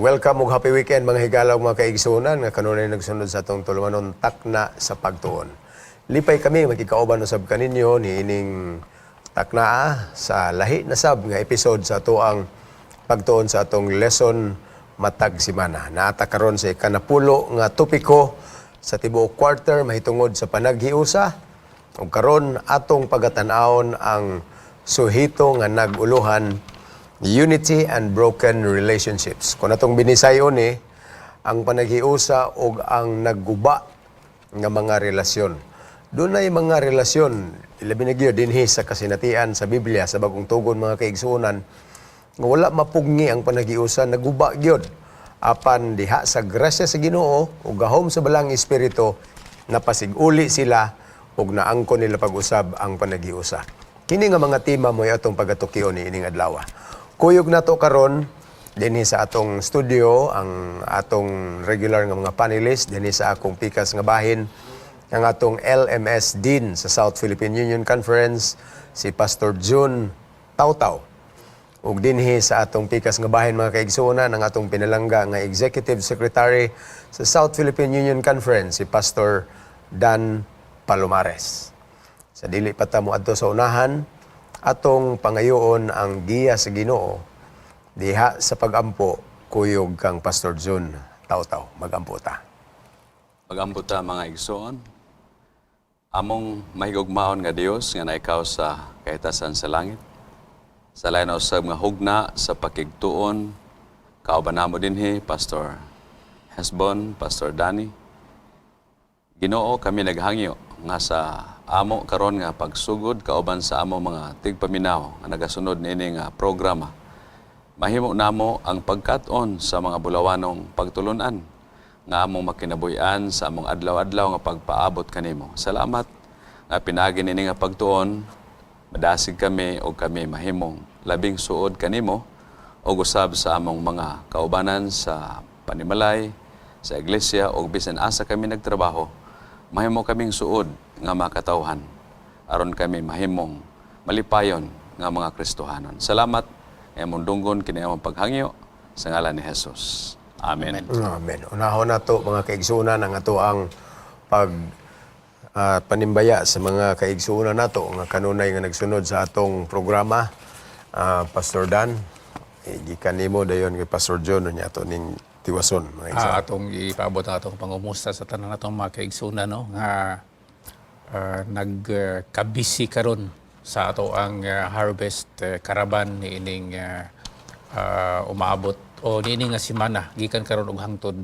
welcome ug happy weekend mga higala ug mga kaigsunan nga kanunay nagsunod sa atong tulumanon takna sa pagtuon. Lipay kami magkikauban usab kaninyo ni ining takna sa lahi na sab nga episode sa atoang pagtuon sa atong lesson matag semana. Naata karon sa ikanapulo nga topiko sa tibuok quarter mahitungod sa panaghiusa ug karon atong pagatan-awon ang suhito nga naguluhan unity and broken relationships. Kung atong binisayon ang panaghiusa o ang nagguba ng mga relasyon. Doon ay mga relasyon, ilabi na gyud dinhi sa kasinatian sa Biblia, sa bagong tugon mga kaigsuonan, nga wala mapugni ang panaghiusa, nagguba gyud. Apan diha sa grasya sa Ginoo o gahom sa balang espiritu, napasiguli sila o naangkon nila pag-usab ang panaghiusa. Kini nga mga tema mo atong pagatukion ni ining adlaw. Kuyog na to karon dinhi sa atong studio ang atong regular nga mga panelist dinhi sa akong pikas nga bahin ang atong LMS Dean sa South Philippine Union Conference si Pastor June Tautaw. Ug dinhi sa atong pikas nga bahin mga kaigsuonan ang atong pinalangga nga Executive Secretary sa South Philippine Union Conference si Pastor Dan Palomares. Sa dili pa ta moadto sa unahan, atong pangayoon ang giya sa Ginoo diha sa pagampo kuyog kang Pastor June Tautaw. Magampo ta. Magampo ta mga igsoon. Among mahigugmaon nga Dios nga naikaw sa kahitasan sa langit. Sa lain usab nga hugna sa pakigtuon kauban namo dinhi Pastor Hesbon, Pastor Danny. Ginoo kami naghangyo nga sa amo karon nga pagsugod kauban sa amo mga tigpaminaw nga nagasunod niini nga programa. Mahimo namo ang pagkat-on sa mga bulawanong pagtulunan nga among makinabuhi-an sa among adlaw-adlaw nga pagpaabot kanimo. Salamat nga pinagi niini nga pagtuon, madasig kami o kami mahimong labing suod kanimo o usab sa among mga kaubanan sa panimalay, sa iglesia o bisan asa kami nagtrabaho. Mahimo kaming suod nga makatawhan aron kami mahimong malipayon nga mga Kristohanon. Salamat e mundunggon kini among paghangyo sa ngalan ni Jesus. Amen. Amen. Unahon nato mga kaigsuonan ang ato ang panimbaya sa mga kaigsuonan nato nga kanunay nga nagsunod sa atong programa. Pastor Dan, gikan nimo dayon kay Pastor John nya ato ning tiwason mga igsoon. Atong ipaabot ang atong pangumusta sa tanan natong mga kaigsuonan no nga nagkabisi karon sa ato ang harvest caravan niining umaabot o niining nga semana gikan karon og hangtod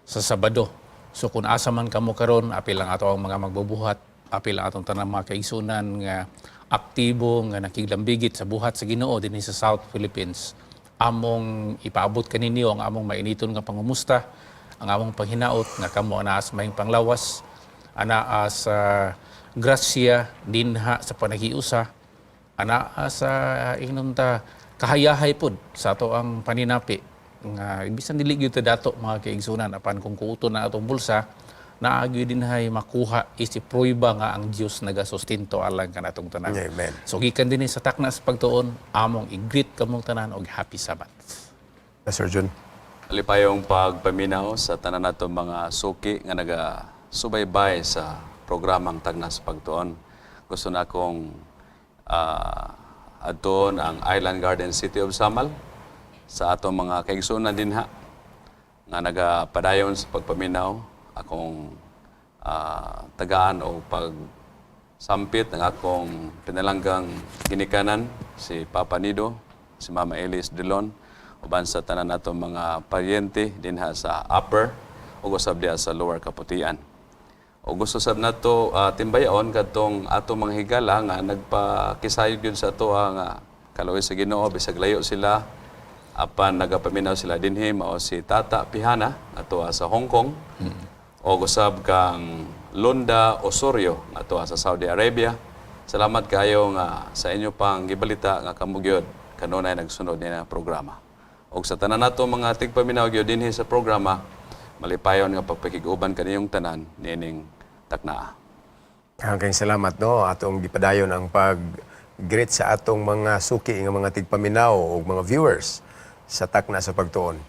sa Sabado. So kung asa man kamo karon apil ang ato ang mga magbubuhat, apil ang atong tanang mga kaigsuonan nga aktibo nga nakiglambigit sa buhat sa Ginoo dinhi sa South Philippines. Among ipaabot kaninyo ang among mainiton nga pangumusta, ang among panghinaot nga kamo anaas mahing panglawas, anaas grasya dinha sa panaghiusa, anaas sa inunta kahayahay pod sa ato ang paninapi nga bisan dili gyud dato mga kaigsunan apan kung kuuton na atong bulsa naagi dinhay makuha isi prueba nga ang Dios nagasustento alang kanatong tanan. Amen. So gikan dinhi sa takna sa pagtuon among i-greet kamong tanan og happy Sabbath. Pastor John. Alipayong pagpaminaw sa tanan nato mga suki nga naga-subaybay sa programang Tagna sa Pagtuon. Gusto na akong adton ang Island Garden City of Samal sa atong mga kaigsuonan dinha nga nagapadayon sa pagpaminaw. Akong tagaan o pagsampit ng akong pinalanggang ginikanan, si Papa Nido, si Mama Elis Delon, uban sa tanan natong mga paryente dinha sa Upper o usab diha sa Lower Kaputian. O gusto sab nato timbayaon kadtong atong mga higala nga nagpakisayod gyud sa ato nga kaluoy sa Ginoo bisag layo sila apan nagapaminaw sila dinhi mao si Tata Pihana ato sa Hong Kong. O gusab kang Londa Osorio ato sa Saudi Arabia. Salamat kayo nga sa inyo pang gibalita nga kamugyod kanunay nagsunod ni na programa. O sa tanan nato mga tigpaminaw gyud dinhi sa programa, malipayon nga pagpakiguban kaniyong tanan niining takna. Hanggang salamat no atong gipadayon ang pag-greet sa atong mga suki nga mga tigpaminaw o mga viewers sa takna sa pagtuon.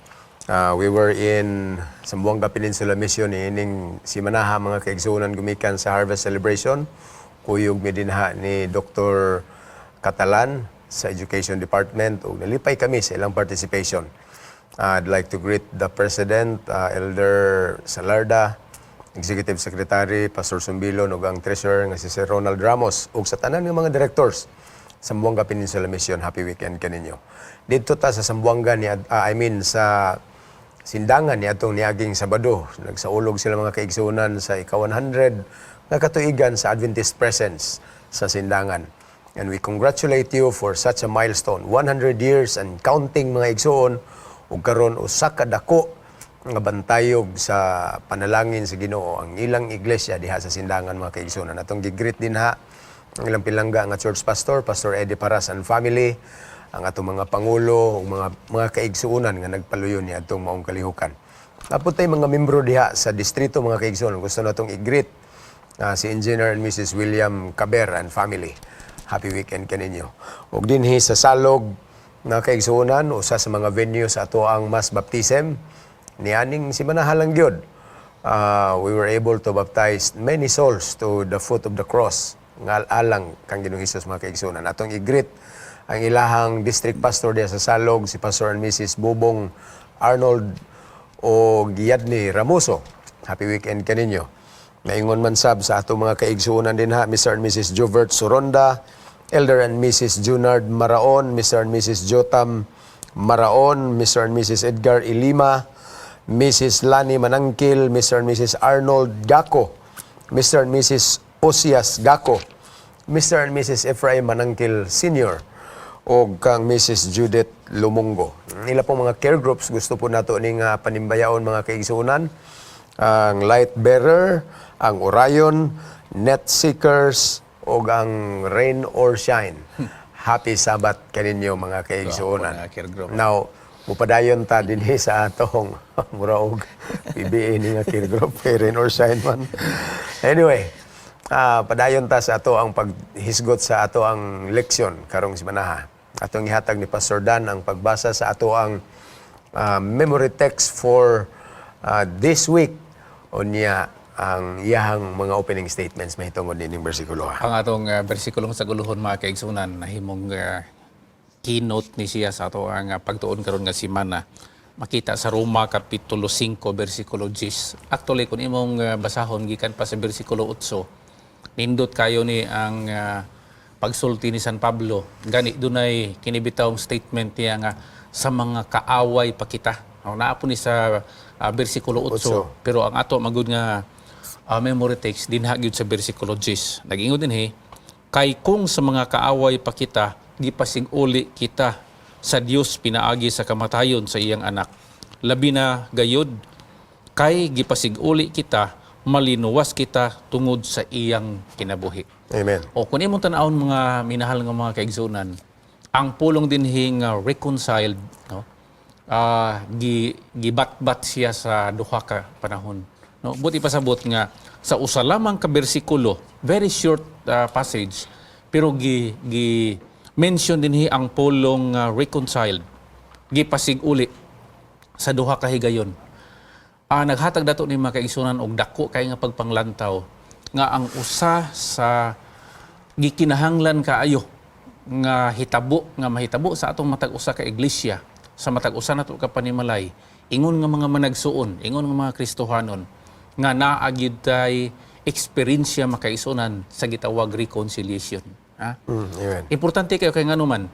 We were in Zamboanga Peninsula Mission ining si Manaha mga kaigsuonan gumikan sa Harvest Celebration. Kuyog mi dinha ni Dr. Catalan sa Education Department ug nalipay kami sa ilang participation. I'd like to greet the President, Elder Salarda, Executive Secretary, Pastor Sumbilon, ug ang Treasurer nga si Sir Ronald Ramos, ug sa tanan ng mga directors sa Zamboanga Peninsula Mission. Happy weekend kaninyo. Dito ta sa Zamboanga, sa Sindangan ni atong niaging Sabado. Nagsaulog sila mga kaigsuonan sa ika-100 nga katuigan sa Adventist Presence sa Sindangan. And we congratulate you for such a milestone. 100 years and counting mga igsuon, ug karon usa ka dako nga bantayog sa panalangin sa Ginoo ang ilang iglesia diha sa Sindangan mga kaigsuonan. Atong gigreet din ha ang ilang pilangga nga church pastor, Pastor Eddie Paras and family, ang atong mga pangulo ug mga kaigsuonan nga nagpaluyon ni atong maong kalihukan. Apot tay mga membro diha sa distrito mga kaigsuonan, gusto natong i-greet si Engineer and Mrs. William Caber and family. Happy weekend kaninyo. Ug dinhi sa Salog nga kaigsuonan, usa sa mga venue sa ato ang mass baptism nianing si Manahalang gyud. We were able to baptize many souls to the foot of the cross nga alang kang Ginoong Hesus mga kaigsuonan. Atong i-greet ang ilahang district pastor diya sa Salog, si Pastor and Mrs. Bubong Arnold o Giadni Ramoso. Happy weekend kaninyo. Naingon man sab sa ato mga kaigsuonan din ha, Mr. and Mrs. Jovert Soronda, Elder and Mrs. Junard Maraon, Mr. and Mrs. Jotam Maraon, Mr. and Mrs. Edgar Ilima, Mrs. Lani Manangkil, Mr. and Mrs. Arnold Gako, Mr. and Mrs. Osias Gako, Mr. and Mrs. Ephraim Manangkil Sr., o kang Mrs. Judith Lumungo. Nila pong mga care groups, gusto po nato ning panimbayaon mga kaigsuonan. Ang Light Bearer, ang Orion, Net Seekers, o ang Rain or Shine. Happy Sabbath kaninyo mga kaigsuonan. Now, mupadayon ta dinhi sa atong muraog PBA ni nga care group, Rain or Shine man. Anyway, padayon ta sa ato ang paghisgot sa ato ang leksyon karong si Manaha. Atong ihatag ni Pastor Dan ang pagbasa sa ato ang memory text for this week o niya ang iyahang mga opening statements mahitungod nining bersikulo. Ang atong bersikulong sa guluhon mga kaigsuonan nahimong keynote ni siya sa ato ang pagtuon karon nga semana. Makita sa Roma Kapitulo 5 bersikulo 10. Actually kung imong basahon gikan pa sa bersikulo 8, nindot kayo ni ang pagsulti ni San Pablo. Gani dunay kinibitawong statement niya nga sa mga kaaway pa kita. Naapo ni sa bersikulo 8, pero ang ato magud nga memory text dinha gyud sa bersikulo 10. Nag-ingon dinhi, kay kung sa mga kaaway pa kita, gipasiguli kita sa Dios pinaagi sa kamatayon sa iyang anak. Labi na gayud kay gipasiguli kita, malinuwas kita tungod sa iyang kinabuhi. Amen. O kung imong tan-awon mga minahal nga mga kaigsuonan, ang pulong dinhi nga reconciled, no? Gibat-bat siya sa duha ka panahon. No? Buti pasabot nga sa usa lamang ka bersikulo, very short passage, pero mention dinhi ang pulong reconciled, gipasiguli sa duha ka higayon. Naghatag dato ni mga kaigsuonan og dako kay nga pagpanglantaw nga ang usa sa gikinahanglan kaayo nga mahitabo sa atong matag usa ka iglesia, sa matag usa nato ka panimalay, ingon nga mga managsuon, ingon nga mga Kristohanon nga naa gyud tay eksperyensya makaigsuonan sa gitawag reconciliation. Amen. Importante kayo kay nganuman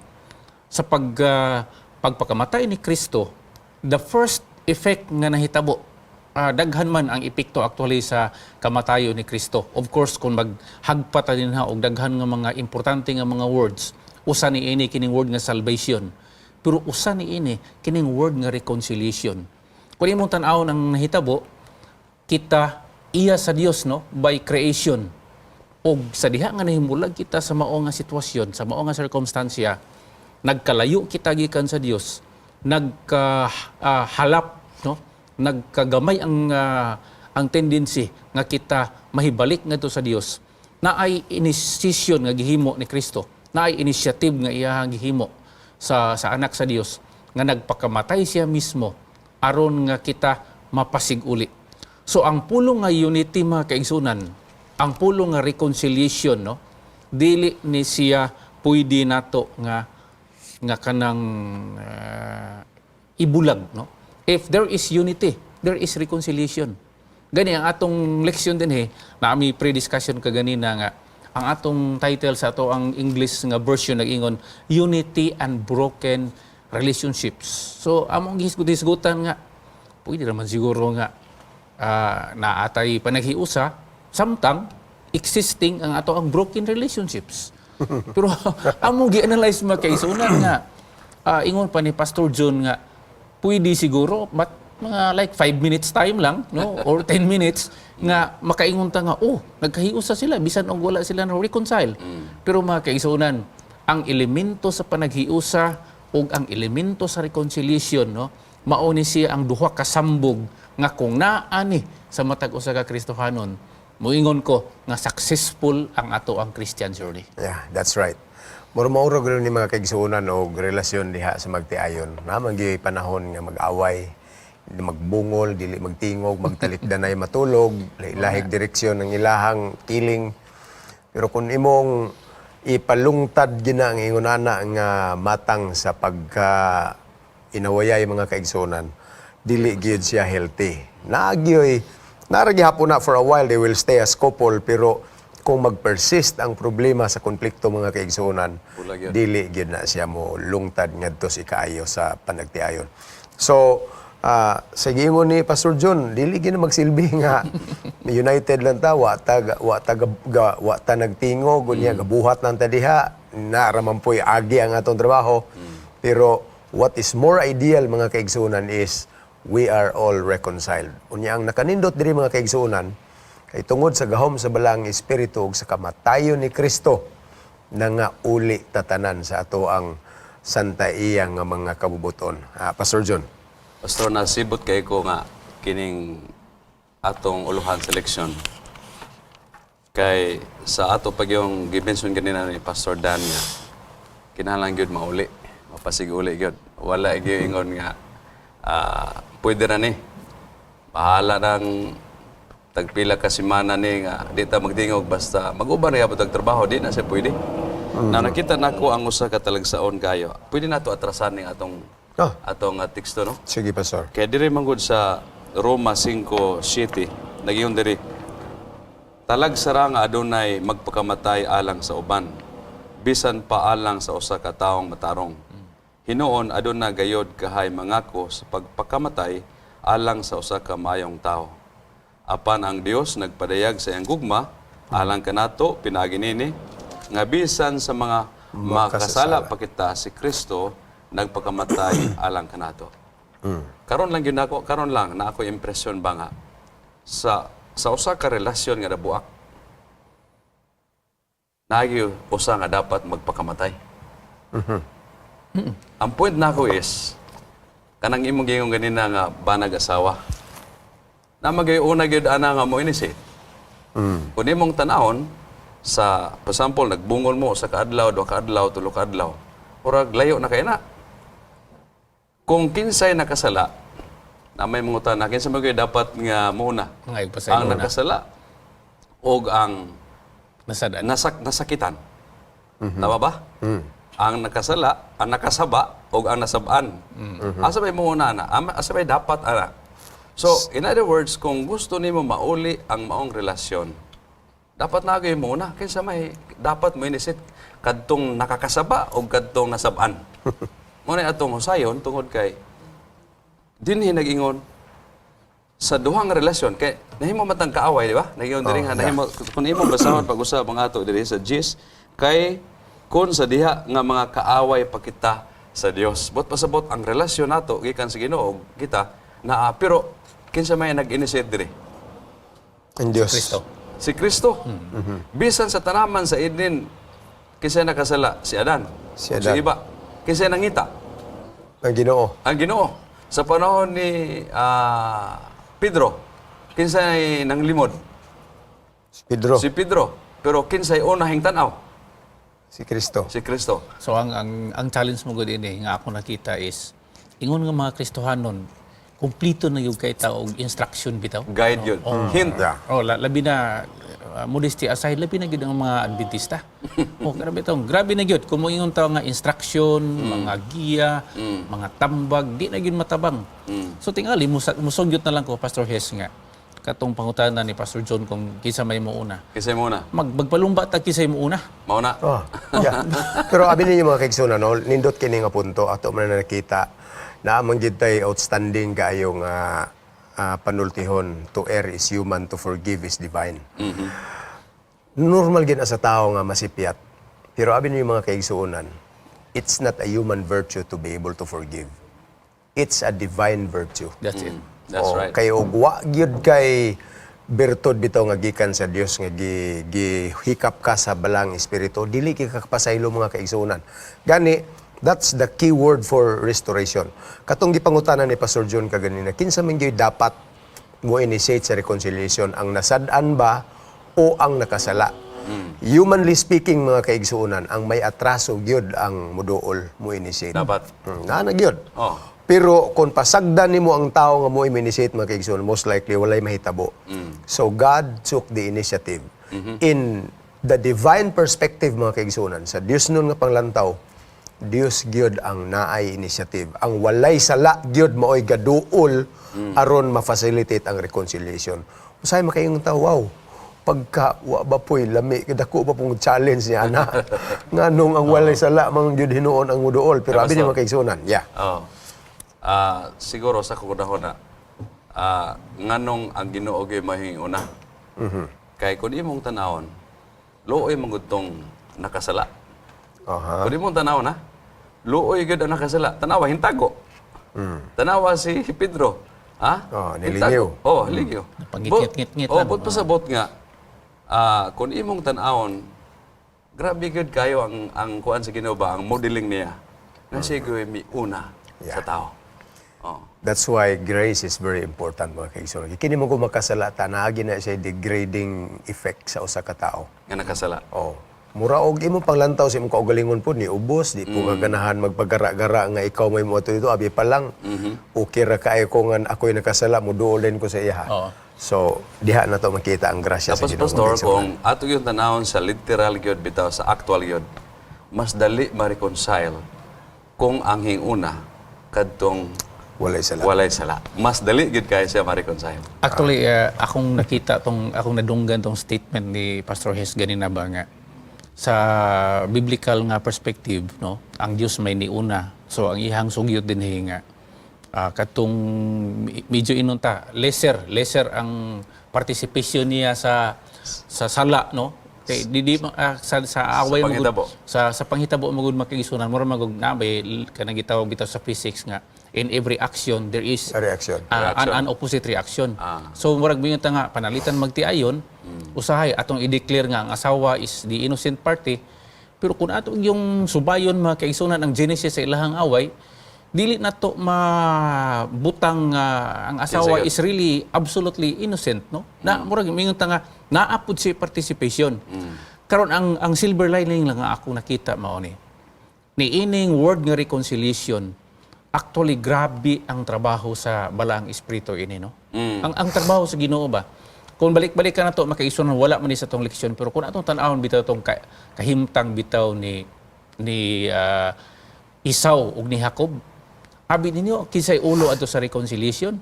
sa pagpakamatay ni Kristo, the first effect nga nahitabo, daghan man ang epekto actually sa kamatayo ni Kristo. Of course, kung maghagpata din ha og daghan nga mga importante nga mga words, usa ni ini kining word nga salvation, pero usa ni ini kining word nga reconciliation. Kung imong tan-awon ang nahitabo, kita iya sa Dios, no, by creation. Og sa diha nga nahimulag kita sa mao nga sitwasyon, sa mao nga circumstansya, nagkalayo kita gikan sa Dios, nagkahalap, no, nagkagamay ang tendency nga kita mahibalik ngadto sa Dios. Naay inisisyon nga gihimo ni Kristo, naay initiative nga iyang gihimo sa anak sa Dios nga nagpakamatay siya mismo aron nga kita mapasig-uli. So ang pulong nga unity mga kaigsunan, ang pulong nga reconciliation, no, dili ni siya pwede nato nga kanang ibulag, no. If there is unity, there is reconciliation. Gani ang atong leksyon din na ami pre-discussion kaganina nga ang atong title sa ato ang English nga version nag-ingon Unity and Broken Relationships. So among hisgut-hisgutan nga pwede naman siguro nga naatay panaghiusa samtang existing ang ato ang broken relationships. Pero among gi-analyze mga kaisunan nga ingon pa ni Pastor John nga pwede siguro but mga like 5 minutes time lang, no, or 10 minutes nga makaingon ta nga nagkahiusa sila bisan og wala sila na reconcile. Pero mga kaisunan, ang elemento sa panaghiusa ug ang elemento sa reconciliation, no, mao ni siya ang duha ka sambog nga kung naa ni sa matag usa ka Kristohanon, moingon ko nga successful ang ato ang Christian journey. Yeah, that's right. Murmurog rin ni mga kaigsuunan o relasyon diha sa magtiayon. Naman gyud panahon nga mag-away, magbungol, dili magtingog, magtalikdanay matulog, lahig direksyon ng ilahang kiling. Pero kung imong ipalungtad gina ang ingunana nga matang sa pagka inawayay mga kaigsunan, dili gyud siya healthy. Naragi hapon na for a while they will stay as couple, pero kung mag-persist ang problema sa konflikto mga kaigsunan, dili gyud na siya mo lungtad ngadto si kaayo sa panagtiayon. So sa giingon ni Pastor John, dili gyud na magsilbi nga united lang ta, wa ta nagtingog unya gabuhat nang ta diha, naramampoy agi ang atong trabaho. Pero what is more ideal mga kaigsunan is we are all reconciled. Unya ang nakanindot diri mga kaigsunan kay tungod sa gahom sa balang espiritu ug sa kamatayon ni Kristo na nga uli tatanan sa ato ang santa iyang nga mga kabubuton. Pastor John. Pastor, nasibot kay ko nga kining atong uluhan selection. Kay sa ato pag yung gimension ganina ni Pastor Dan nga kinahanglan gyud mauli, mapasig-uli gyud. Wala gyud ingon nga pwede na ni. Bahala nang tagpila ka semana ni nga di ta magtingog basta mag-uban ra gyud trabaho, di na siya pwede. Na nakita nako ang usa ka talagsaon kayo. Pwede nato atrasan ning atong teksto, no? Sige, Pastor. Kaya diri manggod sa Roma 5:7, nagiyon diri. Talag sara nga adunay magpakamatay alang sa uban, bisan pa alang sa usa ka taong matarong. Hinuon aduna gayod kahay mangako sa pagpakamatay alang sa usa ka maayong tao. Apan ang Dios nagpadayag sa iyang gugma alang kanato pinaagi nini nga bisan sa mga makasala pa kita si Kristo nagpakamatay alang kanato. Karon lang yun ako, karon lang na ako impresyon ba nga sa usa ka relasyon nga nabuak. Nagi usa nga dapat magpakamatay. Ang point nako is kanang imong gingong ganina nga banag asawa. Na una gyud ana nga mo inisit. Kung imong tanahon sa for example nagbungol mo sa kaadlaw, 2 kaadlaw, 3 kaadlaw, ora layo na kay na. Kung kinsay nakasala, na may mga tanan, kinsay magay dapat nga muna. Ang nakasala o ang nasakitan. Tama ba? Ang nakasala, ang nakasaba o ang nasabaan. Asa may muna na? Asa may dapat ana? So, in other words, kung gusto nimo mauli ang maong relasyon, dapat nagay muna. Kinsa may dapat mo inisit kadtong nakakasaba o kadtong nasabaan. Muna atong husayon tungod kay dinhi nag-ingon sa duhang relasyon kay nahimo matang kaaway, di ba? Nag-ingon diri nga nahimo kun imo basahon pag-usab ang ato diri sa GIS kay kun sa diha nga mga kaaway pa kita sa Dios. Bot pasabot ang relasyon nato gikan sa Ginoo kita na pero kinsa may nag-initiate diri? Ang Dios. Si Kristo. Bisan sa tanaman sa Eden kinsa nakasala? Si Adan. Si iba. Kinsa nangita? Ang Ginoo. Ang Ginoo. Sa panahon ni Pedro, kinsay nang limod? Si Pedro. Si Pedro. Pero kinsay unahing tanaw? Si Kristo. Si Kristo. So ang challenge mo gud ini nga ako nakita is ingon nga mga Kristohanon kumplito na yung kay tao og instruction bitaw. Guide yun. Hint. Yeah. Labi na modesty aside, labi na gyud ang mga Adventista. Grabe na gyud kung moingon taw nga instruction, mga giya, mga tambag, di na gyud matabang. So tingali musugyot na lang ko Pastor Hes nga katong pangutanan ni Pastor John kung kinsa may muuna. Kisay muna. Magpalumba ta kisay muuna. Mauna. Oh, yeah. Pero abi ninyo mga kaigsunan, no, nindot kini nga punto ato man na nakita na amang gid tay outstanding kaayo nga panultihon, to err is human, to forgive is divine. Normal gid sa tao nga masipyat. Pero abi ninyo mga kaigsunan, it's not a human virtue to be able to forgive. It's a divine virtue. That's it. That's right. Kay og wa gyud kay bertod bitaw nga gikan sa Dios nga gihikap ka sa balang espiritu, dili ka kapasaylo mga kaigsunan. Gani, that's the key word for restoration. Katong gipangutanan ni Pastor John kaganina, kinsa man gyud dapat mo initiate sa reconciliation, ang nasad-an ba o ang nakasala? Humanly speaking mga kaigsunan, ang may atraso gyud ang muduol mo initiate. Dapat. Na gyud. Oh. Pero kung pasagdan nimo ang tao nga mo i-initiate mga kaigsunan, most likely walay mahitabo. So God took the initiative. In the divine perspective mga kaigsunan, sa Dios nun nga panglantaw, Dios gyud ang naay initiative. Ang walay sala gyud maoy gaduol aron ma-facilitate ang reconciliation. Usay makaingon ta, wow, pagka wa ba poy lami dako ba pong challenge niya ana nganong ang walay sala mang gyud hinuon ang muduol, pero abi ni mga kaigsunan. Yeah. Oh. Siguro sa kunahuna, nganong ang Ginoo gyud mahinguna. Kay kun imong tanawon, luoy mangudtong nakasala. Aha. Kun imong tanawon ha, luoy gyud ang nakasala. Tanawa hintago. Tanawa si Pedro, ha? Oh, nilingiw. Oh, ligiw. Pangitngit-ngit Oh, lang. but pasabot nga, kun imong tanawon, grabe gyud kayo ang kuan sa Ginoo ba, ang modeling niya. Nga siya gyud miuna sa tao. Oh. That's why grace is very important mga kaigsunan. Kini mo ko makasala, tanagi na siya degrading effect sa usa ka tawo. Nga nakasala. Oh. Mura og imo panglantaw sa imong kaugalingon po ni ubos, di po ka ganahan magpagara-gara nga ikaw may mo ito abi pa lang. Okay ra kaayo ko nga ako'y nakasala, muduolin ko sa iya. Oo. So diha na to makita ang grasya sa Tapos Ginoo. pastor, mga kaigsunan. kung ato yung tanawon sa literal gyud bitaw sa actual gyud, mas dali ma-reconcile kung ang hinguna kadtong walay sala. walay sala. Mas dali gyud kay siya ma-reconcile. Actually, akong nakita akong nadunggan tong statement ni Pastor Hes ganina ba nga sa biblical nga perspective, no, ang Dios may niuna. So ang ihang sugyot din nga katong medyo inunta lesser ang participation niya sa sala, no. Kay di sa away panghitabo. sa panghitabo magud makigisunan mura magug nabay kanang gitawag bitaw sa physics nga in every action there is A reaction. an opposite reaction. So murag bingon ta nga panalitan magtiayon, usahay atong i-declare nga ang asawa is the innocent party. Pero kung ato yung subayon mga kaigsunan ang genesis sa ilahang away, dili nato mabutang ang asawa is really absolutely innocent, no? Na murag mingon ta nga naapod si participation. Karon ang silver lining lang nga ako nakita mao ni ining word nga reconciliation. Actually, grabe ang trabaho sa balaang espiritu ini, no? Ang trabaho sa Ginoo ba? Kung balik-balik ka na to, makaisunan, wala man ni sa tong leksyon. Pero kung atong tanawon bitaw tong kahimtang bitaw ni Isaw ug ni Jacob, abi ninyo kinsay ulo adto sa reconciliation?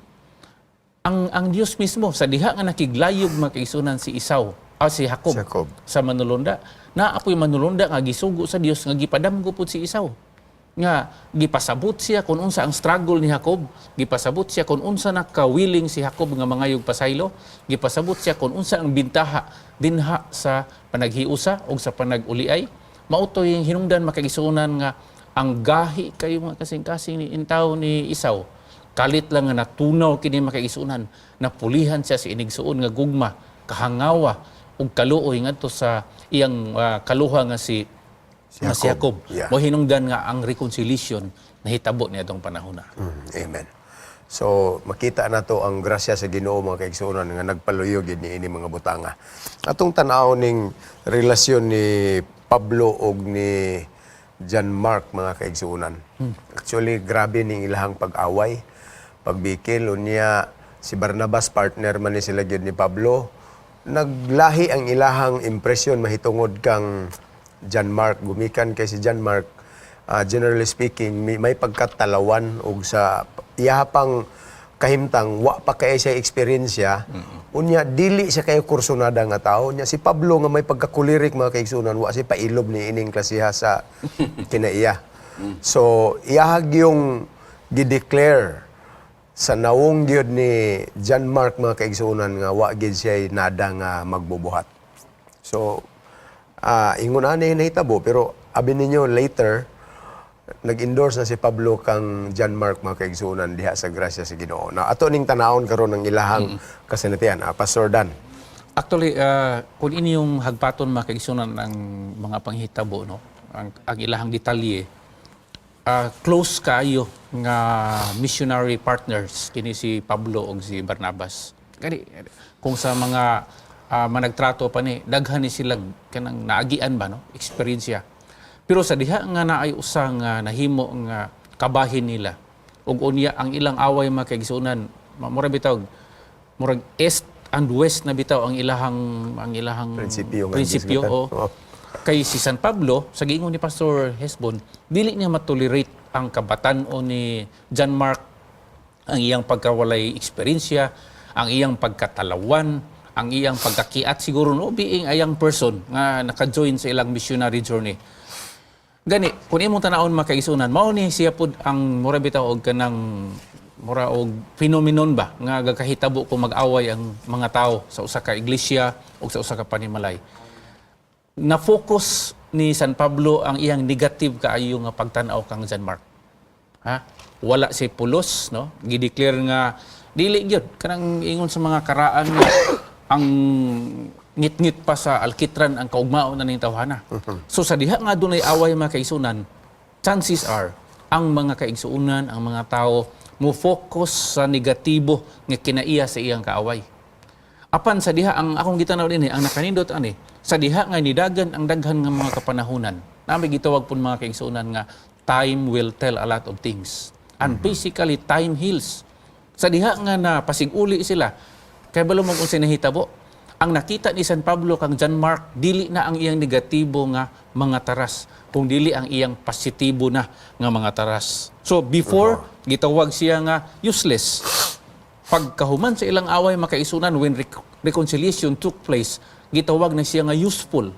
Ang Dios mismo sa diha nga nakiglayog makaisunan si Isaw si Jacob sa manulunda, naapoy manulunda nga gisugo sa Dios nga gipadamgo pud si Isaw. Nga gipasabot siya kung unsa ang struggle ni Jacob, gipasabot siya kung unsa nakawiling si Jacob nga mangayog pasaylo, gipasabot siya kung unsa ang bintaha dinha sa panaghiusa o sa panaguliay. Mauto yung hinungdan makagisunan nga ang gahi kayo mga kasing-kasing ni intaw ni Isaw. Kalit lang nga natunaw kini makagisunan, napulihan siya sa inigsuon nga gugma, kahangawa ug kaluoy ngadto sa iyang kaluha nga si Jacob. Yeah. Mo hinungdan nga ang reconciliation nahitabo niya itong panahon na. Amen. So makita na to ang grasya sa Ginoo mga kaigsuonan nga nagpaluyog ni ini mga butanga. Atong tan-aw ning relasyon ni Pablo og ni John Mark mga kaigsuonan. Actually grabe ning ilahang pag-away. pagbikil unya si Barnabas partner man ni sila gyud ni Pablo. Naglahi ang ilahang impresyon mahitungod kang John Mark, gumikan kay si John Mark. Generally speaking, may pagkatalawan og sa iya pang kahimtang wa pa kay siya eksperyensya. Unya dili siya kayo kursunada nga tao. Unya si Pablo nga may pagkakulirik mga kaigsunan, wa siya pailob ni ining klasiha sa kinaiya. So iyahag yung gi-declare sa nawong gyud ni John Mark mga kaigsunan nga wa gyud siya nada nga magbubuhat. So ingon ani nahitabo pero abi ninyo later nag-endorse na si Pablo kang John Mark mga kaigsunan diha sa grasya sa Ginoo. Na ato ning tanawon karon ng ilahang kasinatian, Pastor Dan. Actually, kung ini yung hagpaton mga kaigsunan ng mga panghitabo, no? Ang ilahang detalye, close kayo nga missionary partners kini si Pablo o si Barnabas. Kani kung sa mga managtrato pa ni daghan ni sila kanang naagian ba no eksperyensya. Pero sa diha nga naay usa nga nahimo nga kabahin nila ug unya ang ilang away mga kaigsunan mura bitaw murag east and west na bitaw ang ilahang prinsipyo o kay si San Pablo sa giingon ni Pastor Hesbon dili niya matolerate ang kabatan-o ni John Mark ang iyang pagkawalay eksperyensya, ang iyang pagkatalawan, ang iyang pagkakiat siguro no being a young person nga naka-join sa ilang missionary journey. Gani, kung imong tanawon makaisunan, mao ni siya pud ang mura bitaw og kanang mura og phenomenon ba nga gakahitabo kung mag-away ang mga tao sa usa ka iglesia o sa usa ka panimalay. Na-focus ni San Pablo ang iyang negative kaayo nga pagtan-aw kang John Mark. Ha? Wala si pulos, no? Gi-declare nga dili gyud kanang ingon sa mga karaan nga ang ngit-ngit pa sa alkitran ang kaugmaon na ning tawhana. So sa diha nga dunay away mga kaigsunan, chances are ang mga kaigsuunan, ang mga tao mo focus sa negatibo nga kinaiya sa iyang kaaway. Apan sa diha ang akong gitanaw dinhi ang nakanindot ani, sa diha nga nidagan ang daghan nga mga kapanahunan. Nami gitawag pud mga kaigsuunan nga time will tell a lot of things. And basically time heals. Sa diha nga na pasiguli sila kay balo mo kung sinahitabo. Ang nakita ni San Pablo kang John Mark, dili na ang iyang negatibo nga mga taras, kung dili ang iyang positibo na nga mga taras. So before, gitawag siya nga useless. Pagkahuman sa ilang away makaisunan, when reconciliation took place, gitawag na siya nga useful.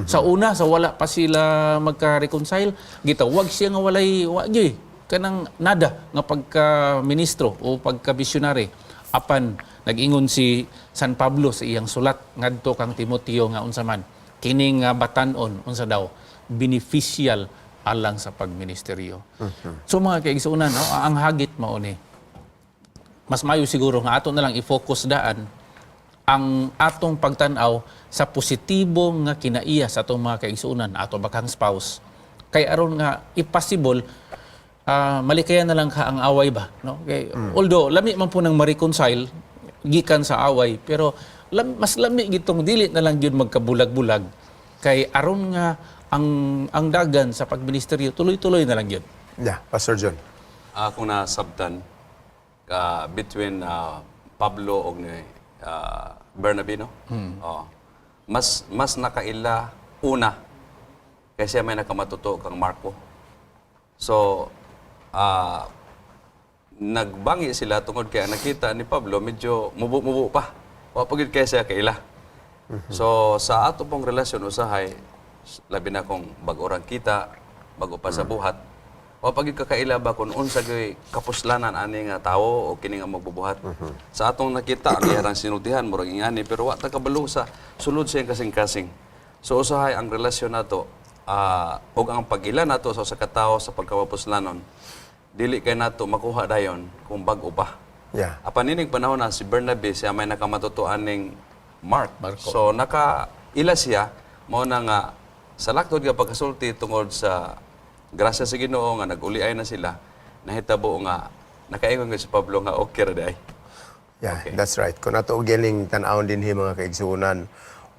Sa una, sa wala pa sila magka-reconcile, gitawag siya nga walay, wagyoy, kanang nada nga pagka-ministro o pagka-missionary. Apan, nag-ingon si San Pablo sa iyang sulat ngadto kang Timoteo nga unsa man kining batan-on unsa daw beneficial alang sa pagministeryo. So mga kaigsuunan no, ang hagit mao ni mas mayo siguro nga ato na lang i-focus daan ang atong pagtan-aw sa positibo nga kinaiya sa atong mga kaigsuunan ato bakang spouse kay aron nga impossible malikayan na lang ka ang away ba no kay although lami man po nang ma-reconcile gikan sa away pero mas lami gitong dili na lang gyud magkabulag-bulag kay aron nga ang dagan sa pagministeryo tuloy-tuloy na lang gyud. Yeah, Pastor John. Kung nasabtan between Pablo og ni Bernabe no. Mas nakaila una kasi may nakamatuto kang Marco. So nagbangi sila tungod kaya nakita ni Pablo medyo mubo pa. Wa pagid kay siya kaila. So sa ato pong relasyon usahay labi na kung bag-o rang kita, bago pa sa buhat. Wa pagid kakaila ba kun unsa gyud kapuslanan ani nga tawo o kini nga magbubuhat. Sa atong nakita ang iyang sinultihan murag ingani pero wa ta kabalo sa sulod sa kasing-kasing. So usahay ang relasyon nato og ang pag-ila nato sa katawo sa pagkapuslanon dili kay nato makuha dayon kung bag-o pa. Yeah. Apan ining panahon na si Bernabe siya may nakamatutuan ning Marco. So nakaila siya mao na nga sa laktod nga pagkasulti tungod sa grasya sa Ginoo nga nag-uliay na sila nahitabo nga nakaingon si Pablo nga okay ra day. Yeah, that's right. Kung nato galing tan-awon dinhi mga kaigsuunan,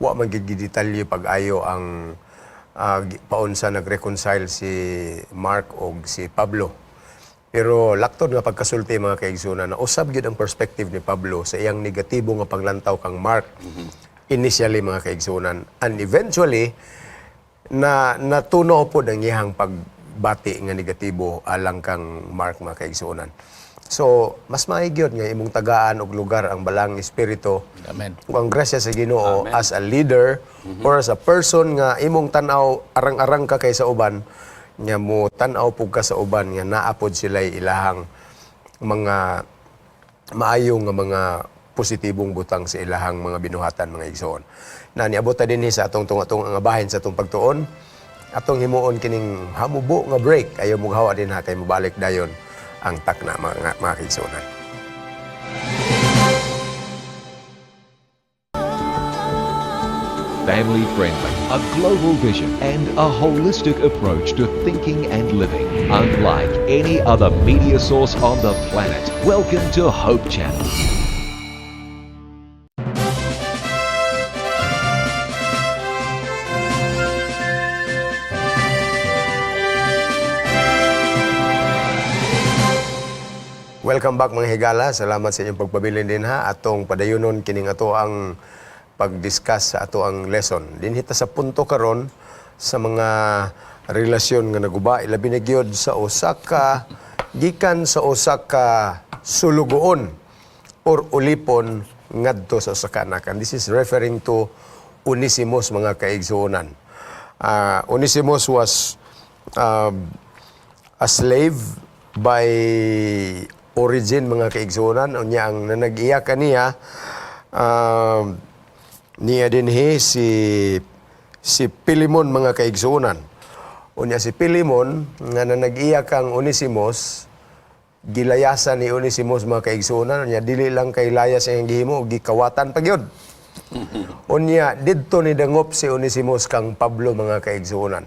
wa man gid detalye pag-ayo ang paunsa nag-reconcile si Mark o si Pablo. Pero laktod nga pagkasulti mga kaigsunan na usab gyud ang perspective ni Pablo sa iyang negatibo nga paglantaw kang Mark. Initially mga kaigsunan and eventually na natuno po ang iyang pagbati nga negatibo alang kang Mark mga kaigsunan. So mas maaygyod nga imong tagaan og lugar ang balang espiritu. Amen. Kung ang grasya sa Ginoo Amen. as a leader or as a person nga imong tan-aw arang-arang ka kay sa uban nga mo tan-aw pug ka sa uban nga naapod sila ilahang mga maayo nga mga positibong butang sa ilahang mga binuhatan mga igsoon. Na niabot ta dinhi sa atong tunga-tunga nga bahin sa atong pagtuon. Atong himuon kining hamubo nga break ayaw mo hawa din ha kay mobalik dayon ang takna mga kaigsuonan. Family friendly, a global vision, and a holistic approach to thinking and living. Unlike any other media source on the planet. Welcome to Hope Channel. Welcome back mga higala. Salamat sa inyong pagpabilin din ha. Atong padayunon kining ato ang pag-discuss sa ato ang lesson. Dinhita sa punto karon sa mga relasyon nga naguba. Ilabi na gyud sa Osaka, gikan sa Osaka sulugoon or ulipon ngadto sa Osaka-nakan. This is referring to Onesimus mga kaigsuonan. Onesimus was a slave by origin mga kaigsuonan. Unya ang nanag-iya kaniya niya dinhi si Pilimon mga kaigsuonan. Unya si Pilimon nga nanag-iya kang Onesimus, gilayasan ni Onesimus mga kaigsuonan. Unya dili lang kay layas ang gihimo, gikawatan pa gyud. Unya didto ni dangop si Onesimus kang Pablo mga kaigsuonan.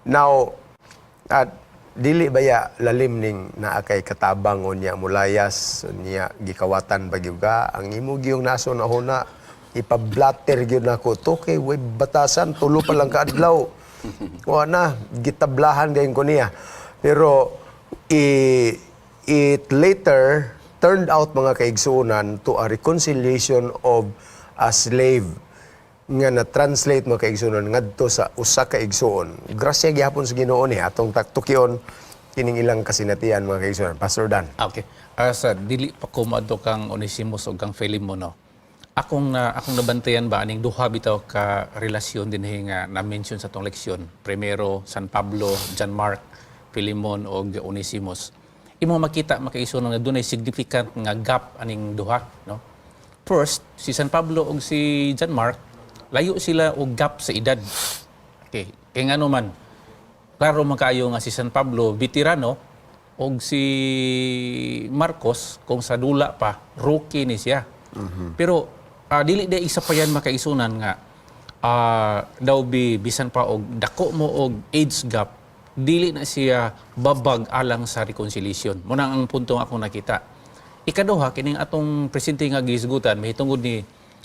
Now dili baya lalim ning naa kay katabang unya mulayas unya gikawatan pagyuga ang imo giyong naso na huna ipablatter gyud nako to kay way batasan tulo pa lang ka adlaw wa na gitablahan gayon ko niya pero it later turned out mga kaigsuonan to a reconciliation of a slave nga na-translate mga kaigsuonan ngadto sa usa ka igsuon. Grasya gyapon sa Ginoo ni atong taktukion kining ilang kasinatian mga kaigsuonan. Pastor Dan. Okay. Sa dili pa kumado kang Onesimus o kang Philemon, no? Akong nabantayan ba aning duha bitaw ka relasyon din nga na-mention sa tong leksyon. Primero San Pablo, John Mark, Philemon o Onesimus. Imo makita makaigsuonan nga dunay significant nga gap aning duha, no? First, si San Pablo o si John Mark layo sila og gap sa edad. Okay. Kaya nga naman, klaro man kaayo nga si San Pablo, veterano, og si Marcos, kung sa dula pa, rookie ni siya. Pero, dili da isa pa yan makaisunan nga, daw bisan pa og dako mo og age gap, dili na siya babag alang sa reconciliation. Muna ang punto nga akong nakita. Ikaduha, kining atong presente nga gisgutan, mahitungod ni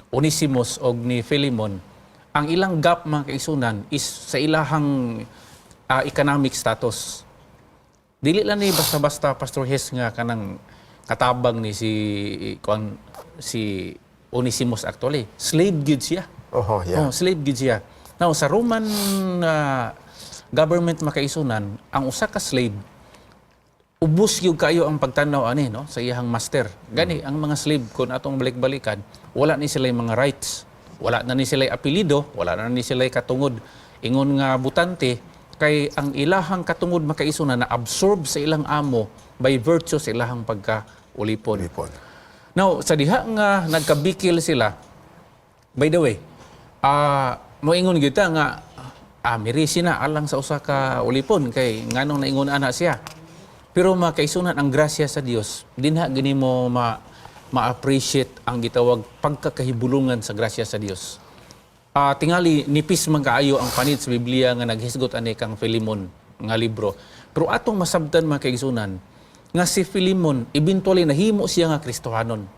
Onesimus o ni Philemon, ang ilang gap mga kaisunan is sa ilahang economic status. Dili lang ni basta-basta Pastor Hes nga kanang katabang ni si Onesimus actually. Slave gid siya. Yeah. Slave gid siya. Now sa Roman government makaisunan, ang usa ka slave ubos yung kayo ang pagtanaw ani no sa iyang master. Gani ang mga slave kun atong balik-balikan, wala ni sila mga rights. Wala na ni sila apelyido, wala na ni sila katungod. Ingon nga butante kay ang ilahang katungod makaisuna na absorb sa ilang amo by virtue sa ilahang pagkaulipon. Now, sa diha nga nagkabikil sila, by the way, moingon kita nga mirisi na alang sa usa ka ulipon kay nganong naingon ana siya. Pero makaisunan ang grasya sa Dios, dinha gini mo ma-appreciate ang gitawag pagkakahibulungan sa grasya sa Dios. Tingali nipis man kaayo ang panid sa Biblia nga naghisgot ani kang Philemon nga libro. Pero atong masabtan makaisunan nga si Philemon eventually nahimo siya nga Kristohanon.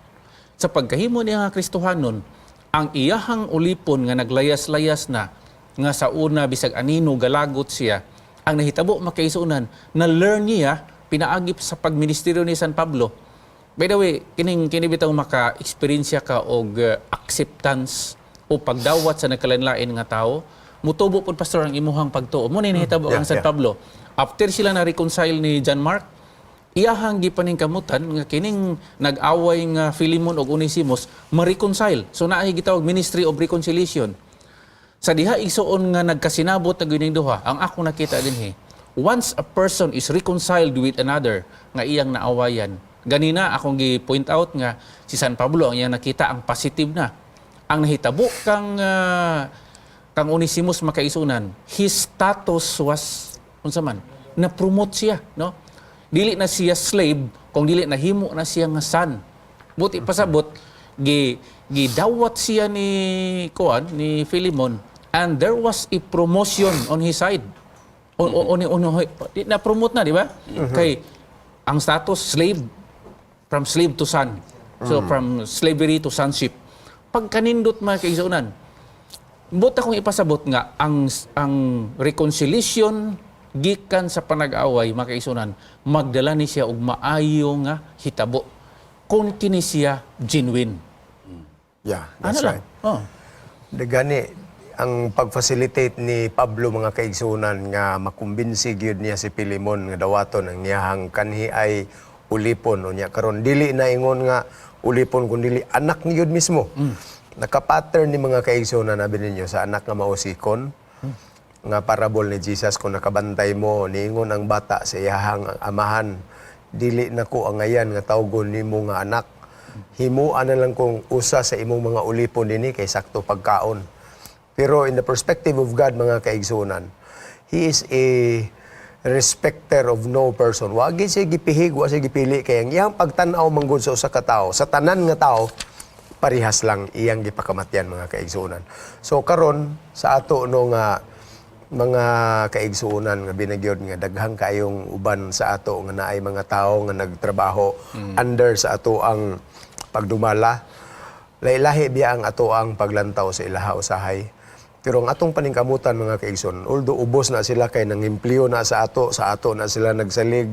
Sa pagkahimo niya nga Kristohanon, ang iyahang ulipon nga naglayas-layas na nga sa una bisag anino galagot siya, ang nahitabo makaisunan na learn niya pinaagi sa pagministeryo ni San Pablo. By the way, kini bitaw maka-experience ka og acceptance o pagdawat sa nagkalain-lain nga tao, mutubo pod pastor ang imuhang pagtuo. Mo ni nahitabo ang San Pablo. After sila na reconcile ni John Mark, iyahang gipaning kamutan nga kining nag-away nga Philemon ug Onesimus ma-reconcile. So naay gitawag Ministry of Reconciliation. Sa diha igsuon nga nagkasinabot na gining duha, ang ako nakita dinhi, once a person is reconciled with another nga iyang naawayan, ganina akong gi-point out nga si San Pablo ang iyang nakita ang positive na. Ang nahitabo kang Onesimus makaisunan, his status was unsa man, na-promote siya, no? Dili na siya slave, kung dili nahimo na siya nga son. Buti pasabot gidawat siya ni Philemon, and there was a promotion on his side. Na-promote na, di ba? Kay ang status from slave to son. So from slavery to sonship. Pagkanindot mga kaigsunan, buta kong ipasabot nga ang reconciliation gikan sa panag-away mga kaigsunan, magdala ni siya og maayo nga hitabo kung kini siya genuine. Yeah, that's Ano right. lang? Oh. Dagani, ang pag-facilitate ni Pablo mga kaigsunan nga makumbinsi gyud niya si Philemon nga dawaton ang iyahang kanhi ay ulipon unya karon dili na ingon nga ulipon kundi anak ni gyud mismo. Naka-pattern ni mga kaigsunan nabi ninyo sa anak nga mausikon. Nga parabol ni Jesus kung nakabantay mo niingon ang bata sa iyahang amahan, dili nako ang ngayan nga tawgon nimo nga anak. Himuan na lang kung usa sa imong mga ulipon dinhi kay sakto pagkaon. Pero in the perspective of God mga kaigsunan, He is a respecter of no person. Wa gyud siya gipihig, wa siya gipili kay ang iyang pagtan-aw manggod sa usa ka tawo, sa tanan nga tawo parihas lang iyang gipakamatyan mga kaigsunan. So karon sa ato no nga mga kaigsuunan nga binagyod nga daghang kayong uban sa ato nga naay mga tao nga nagtrabaho under sa ato ang pagdumala, lahi-lahi biya ang ato ang paglantaw sa ilaha usahay. Pero ang atong paningkamutan mga kaigsuunan, although ubos na sila kay nangimplyo na sa ato na sila nagsalig,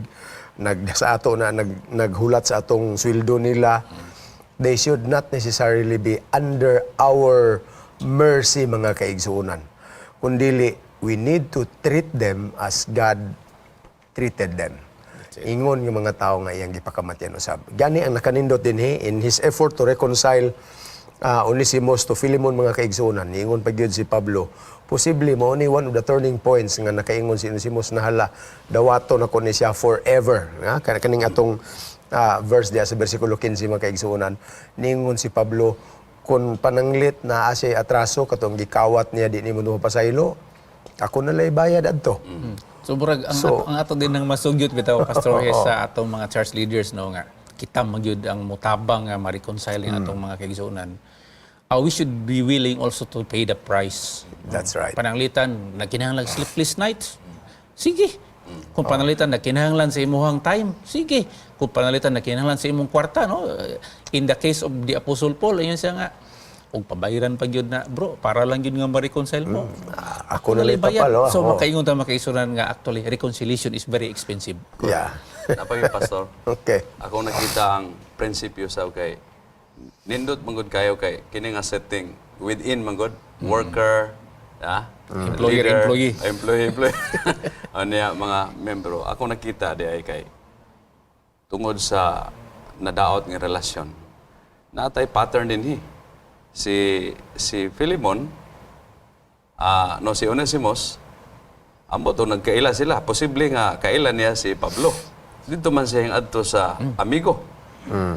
sa ato na naghulat sa atong sweldo nila, they should not necessarily be under our mercy mga kaigsuunan. Kundili we need to treat them as God treated them. Ingon yung mga tao nga iyang gipakamatyan usab. Gani ang nakanindot dinhi in his effort to reconcile Onesimus to Philemon mga kaigsunan. Ingon pa gyud si Pablo, posibly mo ni one of the turning points nga nakaingon si Onesimus na hala dawaton ako ni siya forever. Kaning atong verse diya sa bersikulo 15 mga kaigsunan. Ningon si Pablo kung pananglit na asay atraso katong gikawat niya di nimo pasaylo, ako na lay bayad adto. So burag ang ato din nang masugyot bitaw Pastor Hes sa atong mga church leaders no nga kita magyud ang mutabang nga ma-reconcile ang atong mga kaigsuonan. We should be willing also to pay the price. That's right. Pananglitan nagkinahanglan sleepless nights. Sige. Kung pananglitan nagkinahanglan sa imuhang time, sige. Kung pananglitan nagkinahanglan sa imong kwarta, no. In the case of the Apostle Paul, ayun siya nga og pabayaran pa gyud na bro para lang gyud nga ma-reconcile mo. Ako na lay papalo. So makaingon ta makaisuran nga actually reconciliation is very expensive. Yeah. Napay pastor. Okay. Ako nakita ang prinsipyo sa kay nindot manggod kayo kay kini nga setting within manggod worker, Employer, leader, employee. Ano mga membro. Ako nakita di ay kay tungod sa nadaot nga relasyon. Natay pattern din si Philemon si Onesimus ambot nagkaila sila. Posible nga kaila niya si Pablo. Dito man siya adto sa amigo.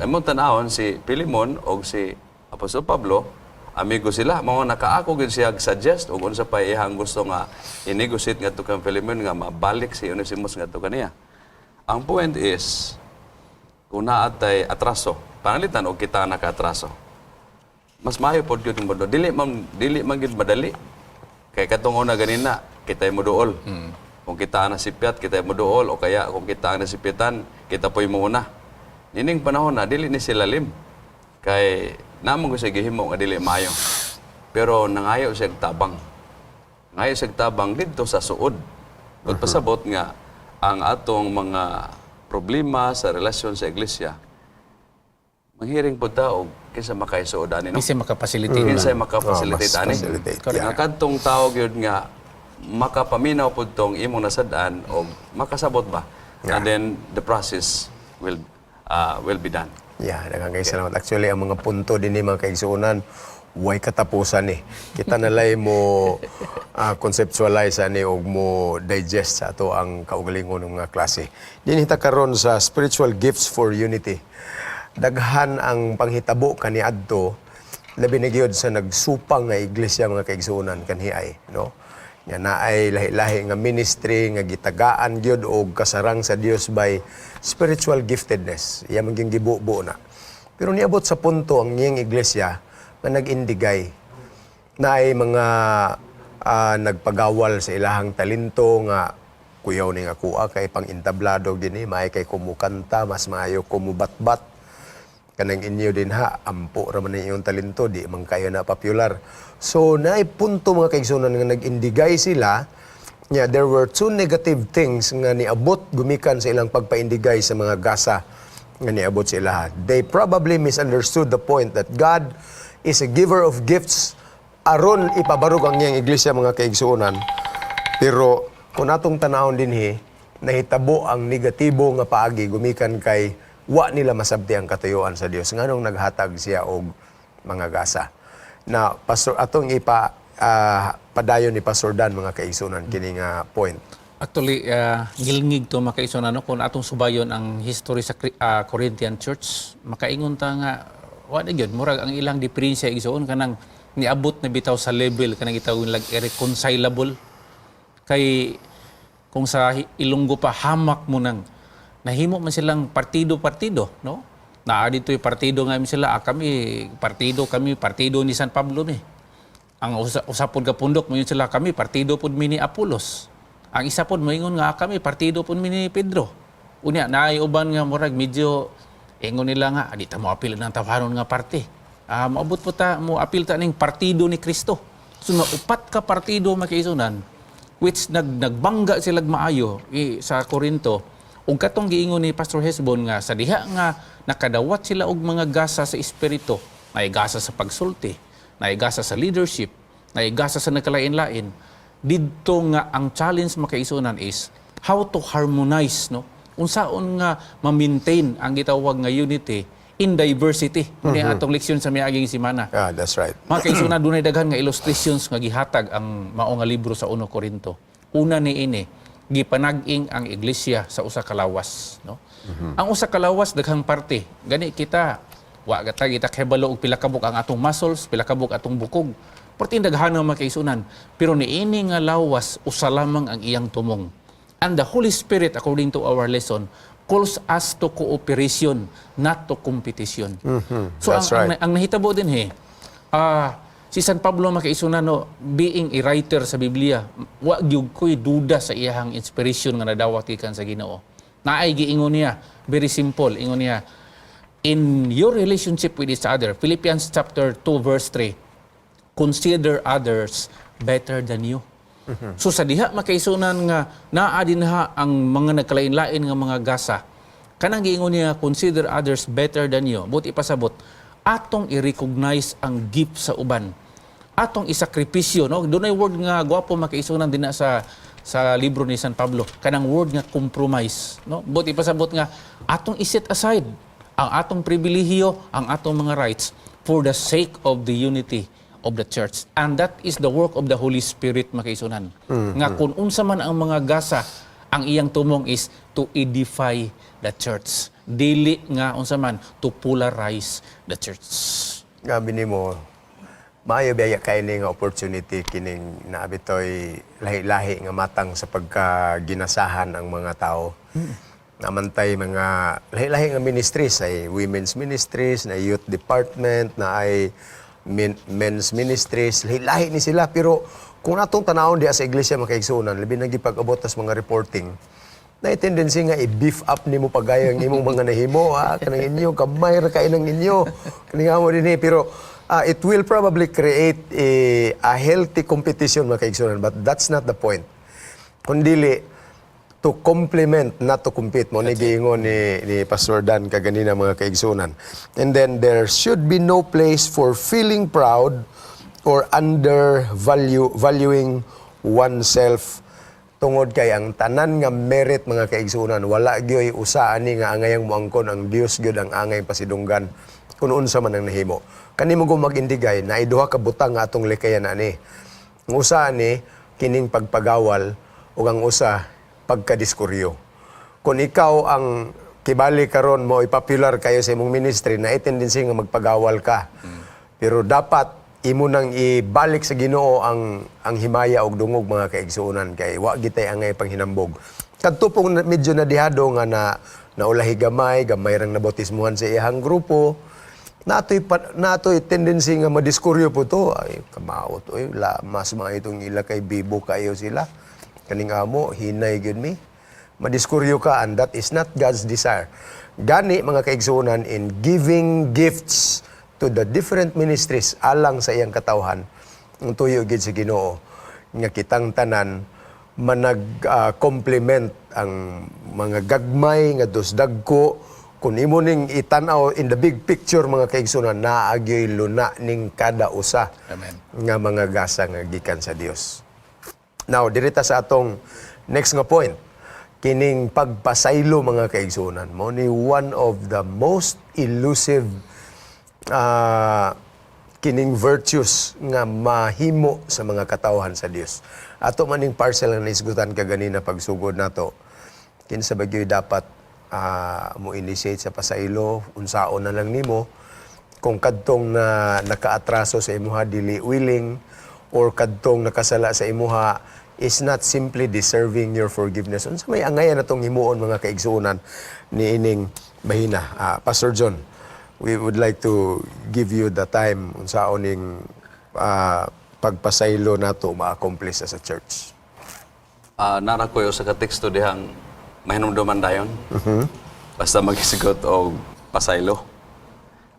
Among tanahon si Philemon o si Apostol Pablo, amigo sila. Mga nakaako gid siya suggest o unsa pa iyang gusto nga i-negotiate nga to kang Philemon nga mabalik si Onesimus nga to kaniya. Ang point is, kung naatay atraso, panalitan o kita naka-atraso, mas maayo pod gyud mo. Dili man gyud madali. Kay katong una ganina, kitay mo duol. Kung kita na sipyat, kitay mo duol o kaya kung kita na sipitan, kita po'y muna. Nining panahon na dili ni sila lim. Kay namon ko sa gihimo nga dili maayo. Pero nangayo siya tabang. Ngayo siya tabang didto sa suod. Pagpasabot nga ang atong mga problema sa relasyon sa iglesia, manghiring po ta og kinsa makaisuod ani no? Kasi makapasilitate Kinsa na. makapacilitate mas ani? facilitate, Nga kadtong tao gyud nga makapaminaw pud tong imong nasad-an og makasabot ba? And then the process will be done. Yeah, daghang salamat. Actually, ang mga punto din ni mga kaigsuonan, way katapusan eh. Kita nalay mo conceptualize ani og mo digest sa ato ang kaugalingon ng mga klase. Dinhita karon sa spiritual gifts for unity. Daghan ang panghitabo kaniadto labi na gyud sa nagsupang nga iglesia mga kaigsuonan kanhiay, no? Nga naay lahi-lahi nga ministry nga gitagaan gyud og kasarang sa Dios by spiritual giftedness. Iya man gyud gibuo na. Pero niabot sa punto ang iyang iglesia nga nag-indigay na ay mga nagpagawal sa ilahang talento nga kuyaw ni nga kuha kay pang-intablado gini, maay kay kumukanta, mas maayo kumubatbat. Kanang inyo din ha, ampo raman na iyong talento, di man kayo na popular. So, naay punto mga kaigsunan nga nag-indigay sila, there were two negative things nga niabot gumikan sa ilang pagpaindigay sa mga gasa nga niabot sila. They probably misunderstood the point that God is a giver of gifts aron ipabarog ang iyang iglesia mga kaigsuonan. Pero kung atong tanawon dinhi, nahitabo ang negatibo nga paagi gumikan kay wa nila masabti ang katuyuan sa Dios nganong naghatag siya og mga gasa. Na pastor atong padayon ni Pastor Dan mga kaigsuonan kini nga point. Actually, ngilngig to makaisunan no kung atong subayon ang history sa Corinthian Church, makaingon ta nga wa na gyud murag ang ilang diferensya igsuon kanang niabot na bitaw sa level kanang gitawon lag irreconcilable kay kung sa Ilonggo pa hamak mo nang nahimo man silang partido no naa dito yung partido nga sila kami partido ni San Pablo ni ang usapod ka pundok mo yun sila kami partido pud mi ni Apolos ang isa pod moingon nga kami partido pud mi ni Pedro unya naay uban nga murag medyo ingon nila nga di ta mo apil ng tawanon nga parte maabot po ta mo apil ta ning partido ni Kristo so nga upat ka partido makiisunan which nagbangga sila maayo sa Corinto ug katong giingon ni Pastor Hesbon nga sa diha nga nakadawat sila og mga gasa sa espiritu naay gasa sa pagsulti naay gasa sa leadership naay gasa sa nagkalain-lain didto nga ang challenge makaisunan is how to harmonize no unsaon nga ma-maintain ang gitawag nga unity in diversity. Muna atong leksyon sa miaging semana. That's right. Mga kaigsunan, dunay daghan nga illustrations nga gihatag ang mao nga libro sa 1 Korinto. Una niini, gipanag-ing ang iglesia sa usa ka lawas, no? Ang usa ka lawas daghang parte. Gani kita wa gata kita kahibalo og pila kabuk ang atong muscles, pila kabuk atong bukog. Perting daghan mga kaigsunan. Pero niini nga lawas usa lamang ang iyang tumong. And the Holy Spirit, according to our lesson, calls us to cooperation, not to competition. So That's right. ang nahitabo din si San Pablo makaisunan no, being a writer sa Biblia, wa gyud ko'y duda sa iyahang inspiration nga nadawat gikan sa Ginoo. Naay giingon niya, very simple, ingon niya, in your relationship with each other, Philippians chapter 2 verse 3, consider others better than you. So sa diha makaisunan nga naa dinha ang mga nagkalain-lain nga mga gasa. Kanang giingon niya consider others better than you. Buti pasabot atong i-recognize ang gift sa uban. Atong isakripisyo no. Dunay word nga gwapo makaisunan dinha sa libro ni San Pablo. Kanang word nga compromise no. Buti pasabot nga atong i-set aside ang atong pribilehiyo, ang atong mga rights for the sake of the unity of the church. And that is the work of the Holy Spirit makaisunan. Nga kung unsa man ang mga gasa, ang iyang tumong is to edify the church. Dili nga unsa man to polarize the church. Gabi nimo, maayo biyaya kay ni nga opportunity kining naabitoy lahi-lahi nga matang sa pagkaginasahan ang mga tao. Namantay mga lahi-lahi nga ministries ay women's ministries, na youth department, na ay men's ministries, lahi-lahi ni sila. Pero kung natong tanawon diya sa iglesia makaigsunan, labi na gipag-abot tas mga reporting, na tendency nga i-beef up nimo pagayang imong mga nahimo, kanang inyo, kamay ra kay nang inyo. Kaning amo din pero it will probably create a healthy competition makaigsunan, but that's not the point. Kundili, to complement, not to compete. Mo ni giingon ni Pastor Dan kaganina mga kaigsunan. And then there should be no place for feeling proud or valuing oneself tungod kay ang tanan nga merit mga kaigsunan wala gyoy usa ani nga angayang moangkon ang Dios gyud ang angay pasidunggan kun unsa man ang nahimo. Kani mo mag-indigay na iduha ka butang nga atong likayan ani. Ang usa ani kining pagpagawal ug ang usa pagkadiskuryo. Kung ikaw ang kibali karon mo ipopular kayo sa imong ministry na tendency nga magpagawal ka. Pero dapat imo nang ibalik sa Ginoo ang himaya og dungog mga kaigsuonan kay wa gitay angay panghinambog. Kadto pong medyo nadihado nga naulahi gamay rang nabautismuhan sa iyang grupo. Natoy tendency nga madiskuryo po to ay kamaot oy mas mga itong ila kay bibo kayo sila. Kaning amo hinay gyud mi. Madiskuryo ka and that is not God's desire. Gani mga kaigsuonan in giving gifts to the different ministries alang sa iyang katawhan ang tuyo gid sa Ginoo nga kitang tanan manag-complement ang mga gagmay nga dagko kun imo ning itan-aw in the big picture mga kaigsunan naagyoy luna ning kada usa Amen. nga mga gasa nga gikan sa Dios. Now dirita sa atong next nga point kining pagpasaylo mga kaigsunan mo ni one of the most elusive kining virtues nga mahimo sa mga katawhan sa Dios. Ato maning parcel nga naisgutan kaganina pagsugod nato. Kinsa bagyoy dapat mo initiate sa pasaylo, unsaon na lang nimo kung kadtong nakaatraso sa imuha dili willing or kadtong nakasala sa imuha is not simply deserving your forgiveness. Unsa may angayan natong himuon mga kaigsuonan ni ining bahina. Pastor John, we would like to give you the time unsaon ning pagpasaylo nato ma-accomplish sa church. Nara ko sa kateksto dihang mahinumduman dayon. Basta magisigot og pasaylo.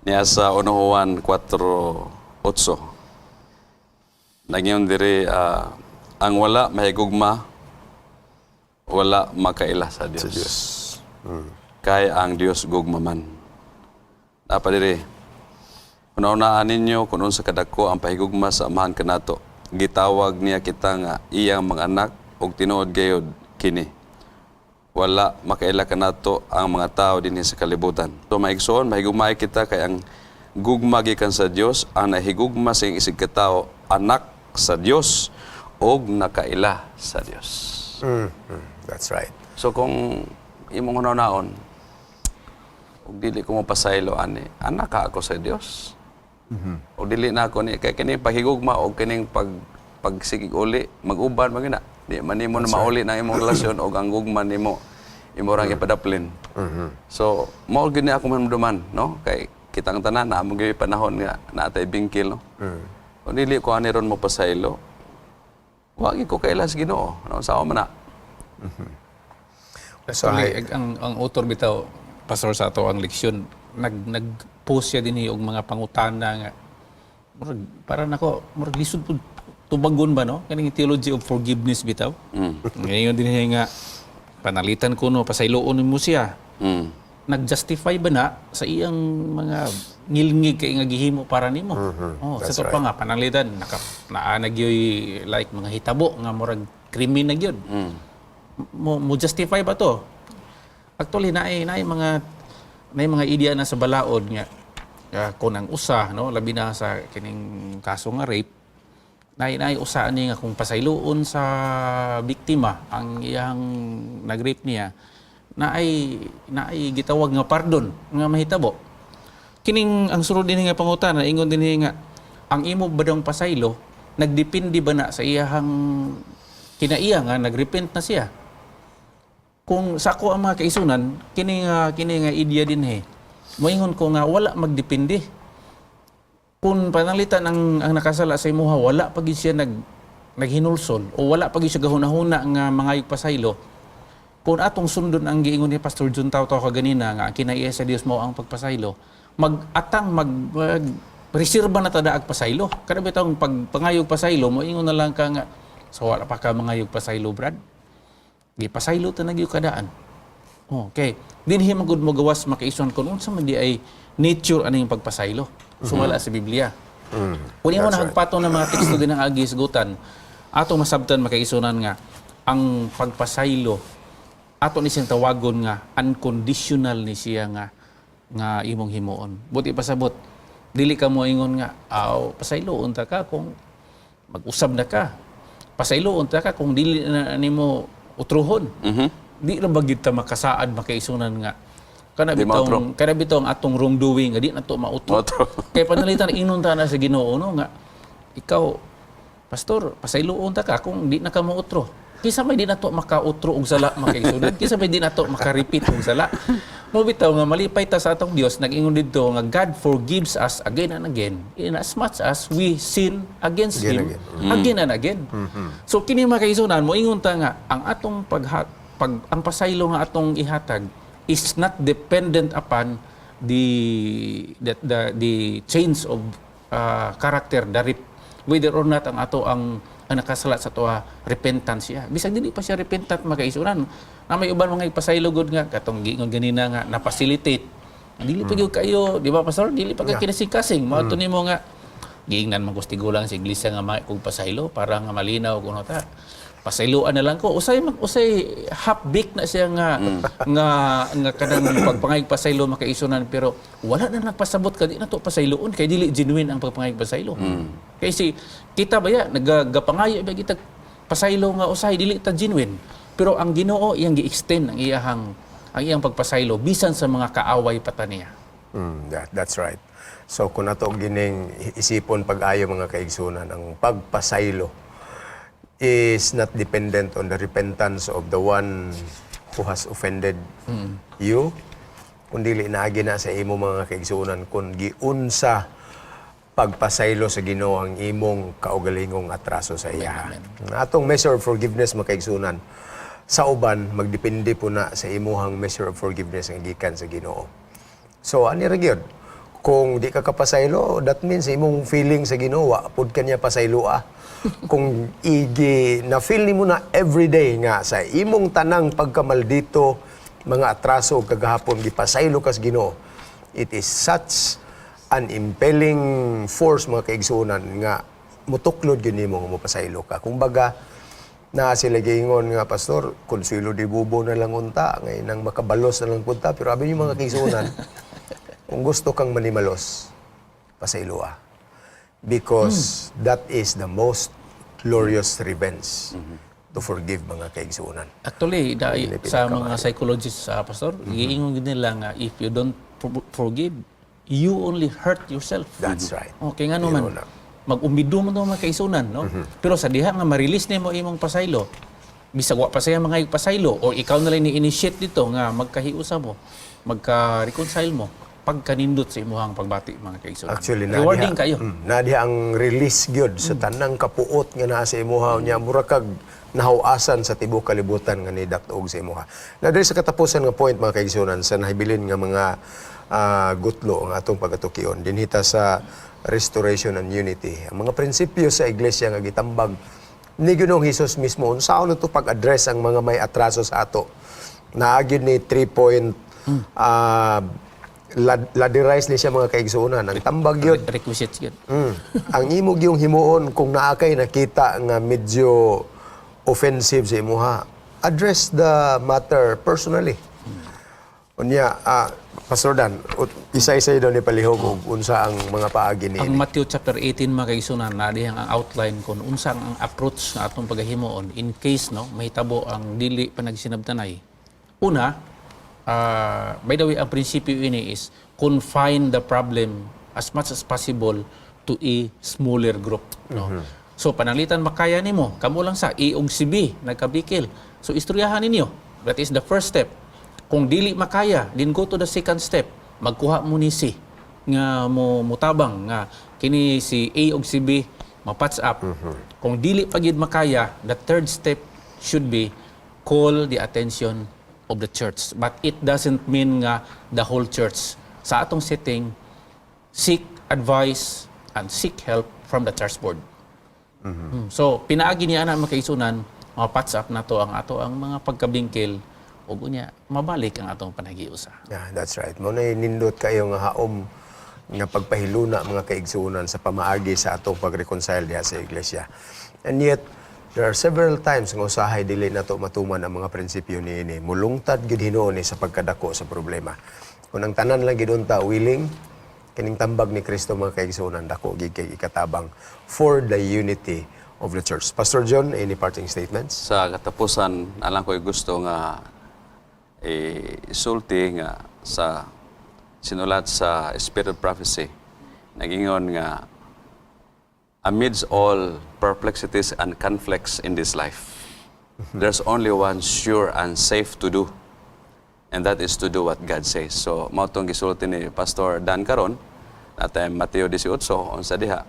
Niya sa 1 Juan 4:8. Nagyon diri ang wala mahigugma wala makaila sa Dios. Sa Dios. Kay ang Dios gugma man. Dapat diri. Una-unaan ninyo kung unsa kadako ang pahigugma sa amahan kanato. Gitawag niya kita nga iyang mga anak og tinuod gayud kini. Wala makaila kanato ang mga tao dinhi sa kalibutan. So maigsoon, mahigugmay kita kay ang gugma gikan sa Dios, ang nahigugma sa isig katao anak sa Dios og nakaila sa Dios. That's right. So kung imong una-unaon ug dili ko mapasaylo ani, anak ka ako sa Dios. O dili na ako ni kay kini paghigugma o kining pagsigig uli mag-uban magina di man nimo na mauli na imong relasyon o ang gugma nimo imo rang ipadaplin. So mao gyud ni ako manumduman no kay kitang tanan na mo gyud panahon nga natay bingkil no. O dili ko ani ron mo pasaylo. Wa gyud ko kailas Ginoo no sao man na. Actually, ang author bitaw pastor sa ato ang leksyon nag-post siya dinhi og mga pangutana nga murag para nako murag lisod pud tubagon ba no kaning theology of forgiveness bitaw. Ngayon dinhi nga panalitan ko no pasayloon mo siya. Nag-justify ba na sa iyang mga ngilngig kay nga gihimo para nimo. Sa to pa nga panalitan naanag yoy like mga hitabo nga murag krimen na gyud. Mo justify ba to? Actually naay mga ideya na sa balaod nga kung ang usa no labi na sa kining kaso nga rape naay usa ani nga kung pasayloon sa biktima ang iyang nagrape niya naay gitawag nga pardon nga mahitabo. Kining ang sulod dinhi nga pangutana ingon dinhi nga ang imo badang pasaylo nagdepende ba na sa iyang kinaiya nga nagrepent na siya. Kung sa ako ang mga kaisunan, kini nga ideya din moingon ko nga wala magdepende. Kung panalitan ang nakasala sa imuha, wala pag siya naghinulsol o wala pag siya gahuna-huna nga mangayog pasaylo. Kung atong sundon ang giingon ni Pastor John Tao kaganina nga ang kinaiya sa Dios mo ang pagpasaylo, reserba na tadaag pasaylo. Kada bitong pangayog pasaylo, moingon na lang ka nga so wala pa ka mangayog pasaylo, Brad. gipasaylo ta nagyo kadaan. Okay. Dinhi magud mo gawas makaison kun unsa man di ay nature aning pagpasaylo. Sumala sa Biblia. Kung mo na hagpatong ng mga teksto din ang agi isgutan, ato masabtan makaisunan nga ang pagpasaylo ato ni siyang tawagon nga unconditional ni siya nga imong himuon. Buti pasabot dili ka mo ingon nga pasaylo unta ka kung mag-usab na ka. Pasaylo unta ka kung dili na nimo utruhon. Di ra ba gid ta makasaad makaisunan nga kana bitong atong wrongdoing nga di na to mautro. Kay panalitan inon ta na sa Ginoo no nga ikaw pastor pasayloon ta ka kung di na ka mautro. Kisa may di na to makautro og sala makaisunan. Kisa may di na to maka-repeat og sala. Mo bitaw nga malipay ta sa atong Dios nag-ingon didto nga God forgives us again and again in as much as we sin against Him again and again. So kini makaisunan mo ingon ta nga ang atong ang pasaylo nga atong ihatag is not dependent upon the change of character, whether or not ang ato ang nakasalat sa tuwa repentance siya. Bisag dili pa siya repentant makaisunan. Na may uban mga ipasaylo gud nga katong giingon ganina nga na facilitate. Dili pa gyud kayo, di ba pastor? Dili pa ka kinasing-kasing. Mao to nimo nga giingnan man gustigo lang sa iglesia nga may kog pasaylo para nga malinaw kuno ta. Pasayloan na lang ko. Usay half baked na siya nga kanang pagpangayag pasaylo makaisunan pero wala na nagpasabot ka di na to pasayloon kay dili genuine ang pagpangayag pasaylo. Kay si kita ba ya nagapangayo ba kita pasaylo nga usay dili ta genuine pero ang Ginoo iyang gi-extend ang iyang pagpasaylo bisan sa mga kaaway pata niya. That's right. So kung nato gining isipon pag-ayo mga kaigsunan ang pagpasaylo is not dependent on the repentance of the one who has offended you, kundi inaagi na sa imo mga kaigsunan kung giunsa pagpasaylo sa Ginoo ang imong kaugalingong atraso sa iya. Atong measure of forgiveness mga kaigsunan sa uban magdepende po na sa imuhang measure of forgiveness nga gikan sa Ginoo. So ani ra gyud kung di ka kapasaylo, that means imong feeling sa Ginoo wa pud kanya pasayloa. Kung na-feel ni mo na everyday nga sa imong tanang pagkamaldito, mga atraso kagahapon, gipasaylo kas Ginoo, it is such an impelling force mga kaigsunan nga mutuklod yun mo nga mapasaylo ka. Kung baga, na sila giingon nga pastor, konsuelo di bubo na lang unta, ngayon nang makabalos na lang punta, pero abi yung mga kaigsunan, kung gusto kang manimalos, pasaylo because that is the most glorious revenge to forgive mga kaigsunan. Actually, sa mga psychologists sa pastor, giingon gid nila nga if you don't forgive, you only hurt yourself. That's right. Okay nga naman, mag-umido mo mga kaisunan, no? Pero sa diha nga ma-release nimo imong pasaylo, bisag wa pa saya mga pasaylo or ikaw na lang ni-initiate dito nga magkahiusa mo, magka-reconcile mo pagkanindot sa imuhang pagbati mga kaigsunan. Actually, rewarding kayo. Nadiha ang release gyud sa tanang kapuot nga naa sa imuha nya mura kag nahawasan sa tibuok kalibutan nga nidatog sa imuha. Na diri sa katapusan nga point mga kaigsunan sa nahibilin nga mga gutlo ang atong pagatukion dinhita sa restoration and unity. Ang mga prinsipyo sa iglesia nga gitambag ni Ginoong Hesus mismo unsaon nato pag-address ang mga may atraso sa ato. Naagid ni 3-point ladirize ni siya mga kaigsunan. Ang tambag yun. Requisites yun. Ang imog yung himuon kung naakay nakita nga medyo offensive sa imuha, address the matter personally. Unya, Pastor Dan, isa-isa daw ni palihog og unsa ang mga paagi ni. Ang Matthew chapter 18 mga kaigsunan na dihang ang outline kung unsa ang approach na atong paghimuon in case no mahitabo ang dili pa nagsinabtanay. Una, by the way, ang prinsipyo ini is confine the problem as much as possible to a smaller group. No? So, pananglitan makaya nimo, kamo lang sa A ug si B, nagkabikil. So, istoryahan ninyo. That is the first step. Kung dili makaya, then go to the second step. Magkuha mo ni C nga mo mutabang nga kini si A ug si B mapatch up. Kung dili pagid makaya, the third step should be call the attention of the church. But it doesn't mean nga the whole church. Sa atong setting, seek advice and seek help from the church board. So, pinaagi niya na makaisunan, mapatch up na to ang ato ang mga pagkabingkil ug unya mabalik ang atong panagiusa. Yeah, that's right. Mo na nindot kayo nga haom nga pagpahiluna mga kaigsuonan sa pamaagi sa atong pagreconcile diha sa iglesia. And yet, there are several times nga usahay dili nato matuman ang mga prinsipyo niini. Mulungtad gid hinuon ni sa pagkadako sa problema. Kung ang tanan lang gid unta willing, kining tambag ni Kristo mga kaigsuonan dako gid kay ikatabang for the unity of the church. Pastor John, any parting statements? Sa katapusan, alam ko gusto nga isulti nga sa sinulat sa Spirit of Prophecy. Nagingon nga, amidst all perplexities and conflicts in this life, there's only one sure and safe to do, and that is to do what God says. So, mao tong gisulti ni Pastor Dan karon, natay Mateo 18, unsa diha,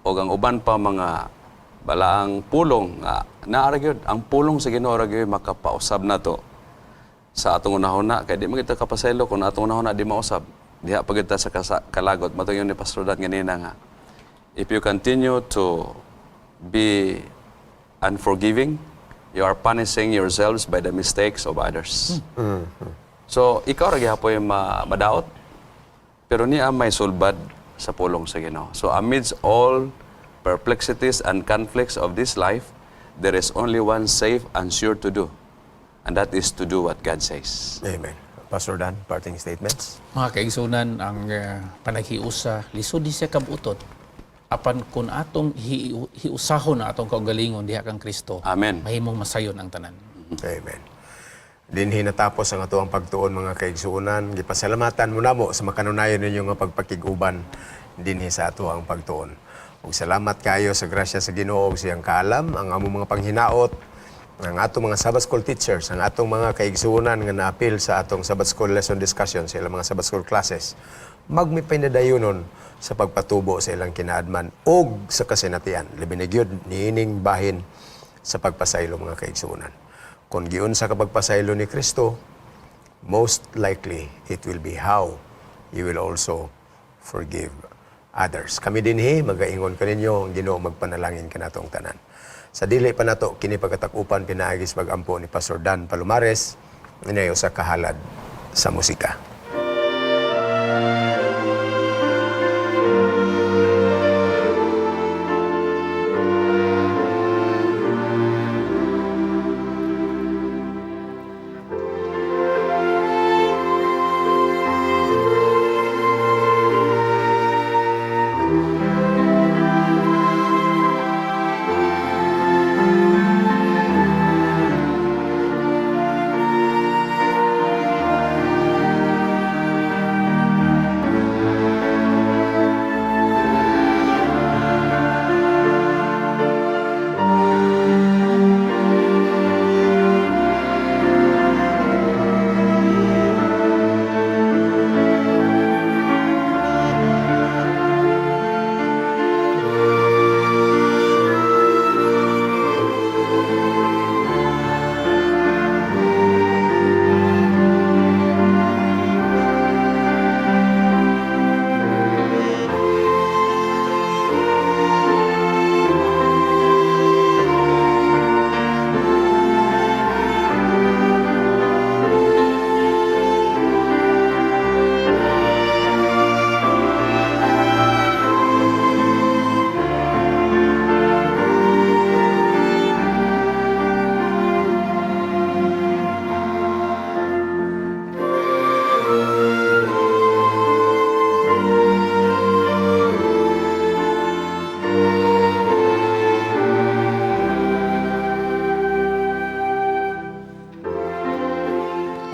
o ang uban pa mga balaang pulong nga naaragyod ang pulong sa Ginoo ra gyud makapausab nato sa atong unahuna kay di man kita kapasaylo kung atong unahuna di mausab diha pa kita sa kalagot matong ni Pastor Dan ganina nga if you continue to be unforgiving you are punishing yourselves by the mistakes of others. So ikaw ra gyapon madaot pero niya may sulbad sa pulong sa Ginoo. So amidst all perplexities and conflicts of this life, there is only one safe and sure to do, and that is to do what God says. Amen. Pastor Dan, parting statements? Mga kaigsunan, ang panaghiusa, lisod di siya kabutot. Apan kung atong hiusahon na atong kaugalingon diha kang Kristo, Amen. mahimong masayon ang tanan. Amen. Dinhi natapos ang atuang pagtuon mga kaigsuonan. Gipasalamatan mo namo sa makanunayon ninyo nga pagpakiguban dinhi sa atuang pagtuon. Ug salamat kayo sa grasya sa Ginoo ug siyang kaalam ang among mga panghinaot, ang atong mga Sabbath School teachers, ang atong mga kaigsuonan nga naapil sa atong Sabbath School lesson discussion sa ilang mga Sabbath School classes. Magmipinadayonon sa pagpatubo sa ilang kinaadman ug sa kasinatian. Labi na gyud niining bahin sa pagpasaylo mga kaigsuonan. Kung giunsa ka pagpasaylo ni Kristo, most likely it will be how you will also forgive others. Kami dinhi magaingon kaninyo ang Ginoo magpanalangin kanatong tanan. Sa dili pa nato kini pagkatakupan pinaagis pagampo ni Pastor Dan Palomares inayo sa kahalad sa musika.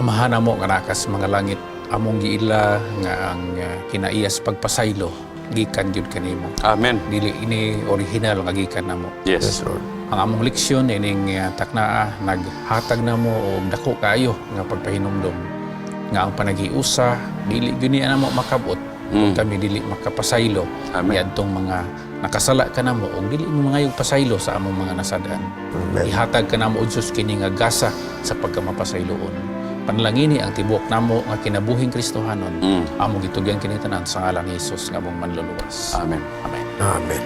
Amahan mo nga nakas mga langit, among giila nga ang kinaiyas pagpasaylo, gikan gyud kanimo. Amen. Dili ini original nga gikan namo. Yes. Lord. Ang among leksyon ining taknaa naghatag namo og dako kayo nga pagpahinumdom nga ang panaghiusa dili gyud ni namo makabot. Kami dili makapasaylo. Amen. Yadtong mga nakasala ka namo og dili mo mangayog pasaylo sa among mga nasadaan. Amen. Ihatag ka namo og Dios kini nga gasa sa pagkamapasayloon. Panalangini ang tibuok namo nga kinabuhing Kristohanon. Among gitugyan kini tanan sa ngalan ni Hesus nga among manluluwas. Amen. Amen. Amen.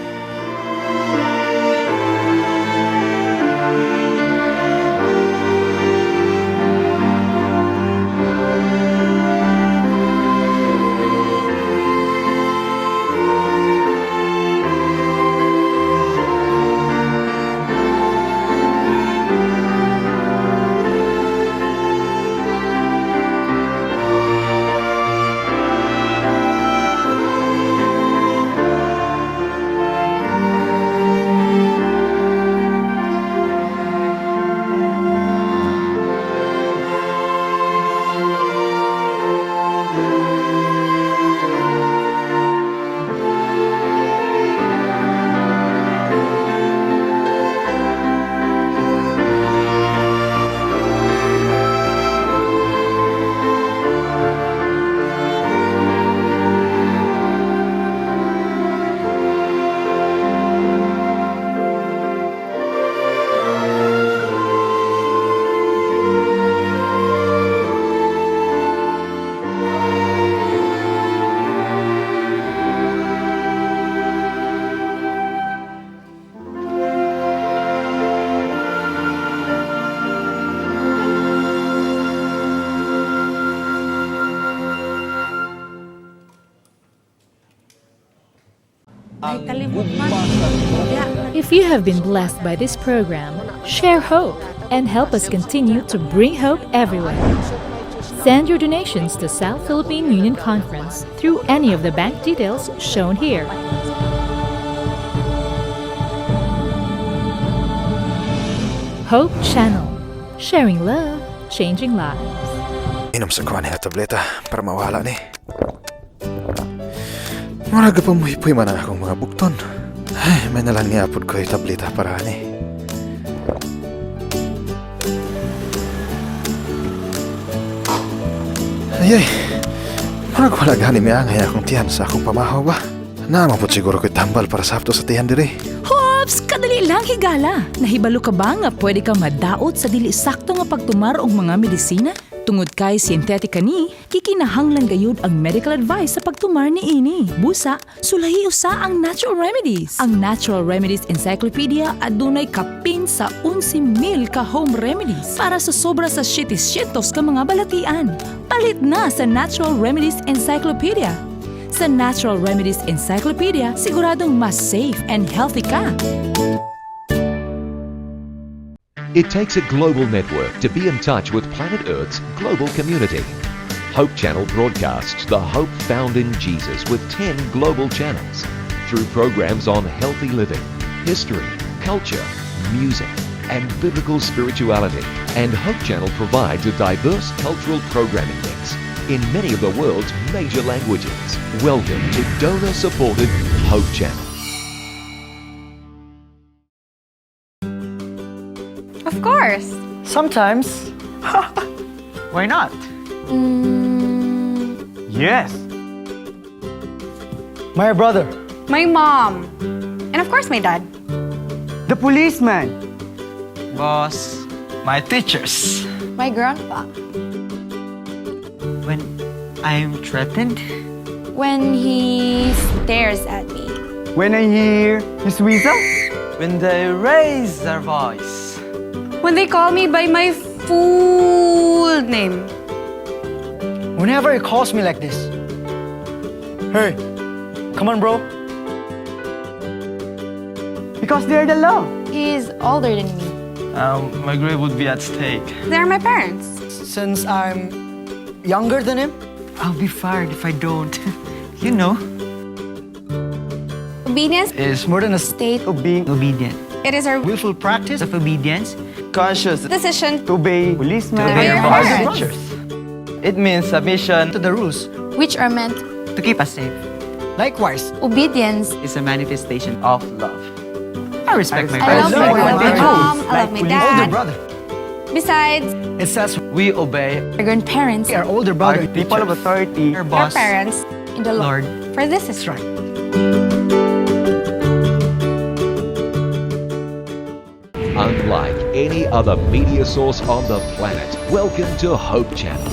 If you have been blessed by this program, share hope and help us continue to bring hope everywhere. Send your donations to South Philippine Union Conference through any of the bank details shown here. Hope Channel. Sharing love, changing lives. Inom sa kuha niya tableta para mawala ni. Maraga pa muhipoy man ang akong mga bukton. Ay, may nalang niapod ko yung tableta para ni. Ayay, marag wala gani may angay akong tiyan sa akong pamahaw ba? Naamapot siguro ko'y tambal para sa hapto sa tiyan diri. Hops! Kadali lang higala! Nahibalo ka ba nga pwede ka madaot sa dili sakto nga pagtumar og mga medisina? Tungod kay sintetika ni, kikinahanglan gayud ang medical advice sa pagtumar ni ini. Busa, sulahi usa ang Natural Remedies. Ang Natural Remedies Encyclopedia adunay kapin sa 11,000 ka home remedies para sa sobra sa 700 ka mga balatian. Palit na sa Natural Remedies Encyclopedia. Sa Natural Remedies Encyclopedia, siguradong mas safe and healthy ka. It takes a global network to be in touch with planet Earth's global community. Hope Channel broadcasts the hope found in Jesus with 10 global channels through programs on healthy living, history, culture, music, and biblical spirituality. And Hope Channel provides a diverse cultural programming mix in many of the world's major languages. Welcome to donor-supported Hope Channel. Of course. Sometimes. Why not? Yes. My brother. My mom. And of course, my dad. The policeman. Boss. My teachers. My grandpa. When I'm threatened. When he stares at me. When I hear his whistle. When they raise their voice. When they call me by my full name. Whenever he calls me like this. Hey, come on, bro. Because they're the law. He's older than me. My grade would be at stake. They're my parents. Since I'm younger than him, I'll be fired if I don't. You know. Obedience. Is more than a state of being obedient. It is our Willful practice of obedience. Conscious decision to obey policemen To obey and our other parents. teachers. It means submission to the rules which are meant. to keep us safe. Likewise, Obedience. is a manifestation of love. I respect my I love parents. my mom. I love my Older dad. brother. Besides, It says we obey our grandparents, our older brother, people of authority, our our boss, parents, in the Lord. Lord. For this is right. Unlike any other media source on the planet, welcome to Hope Channel.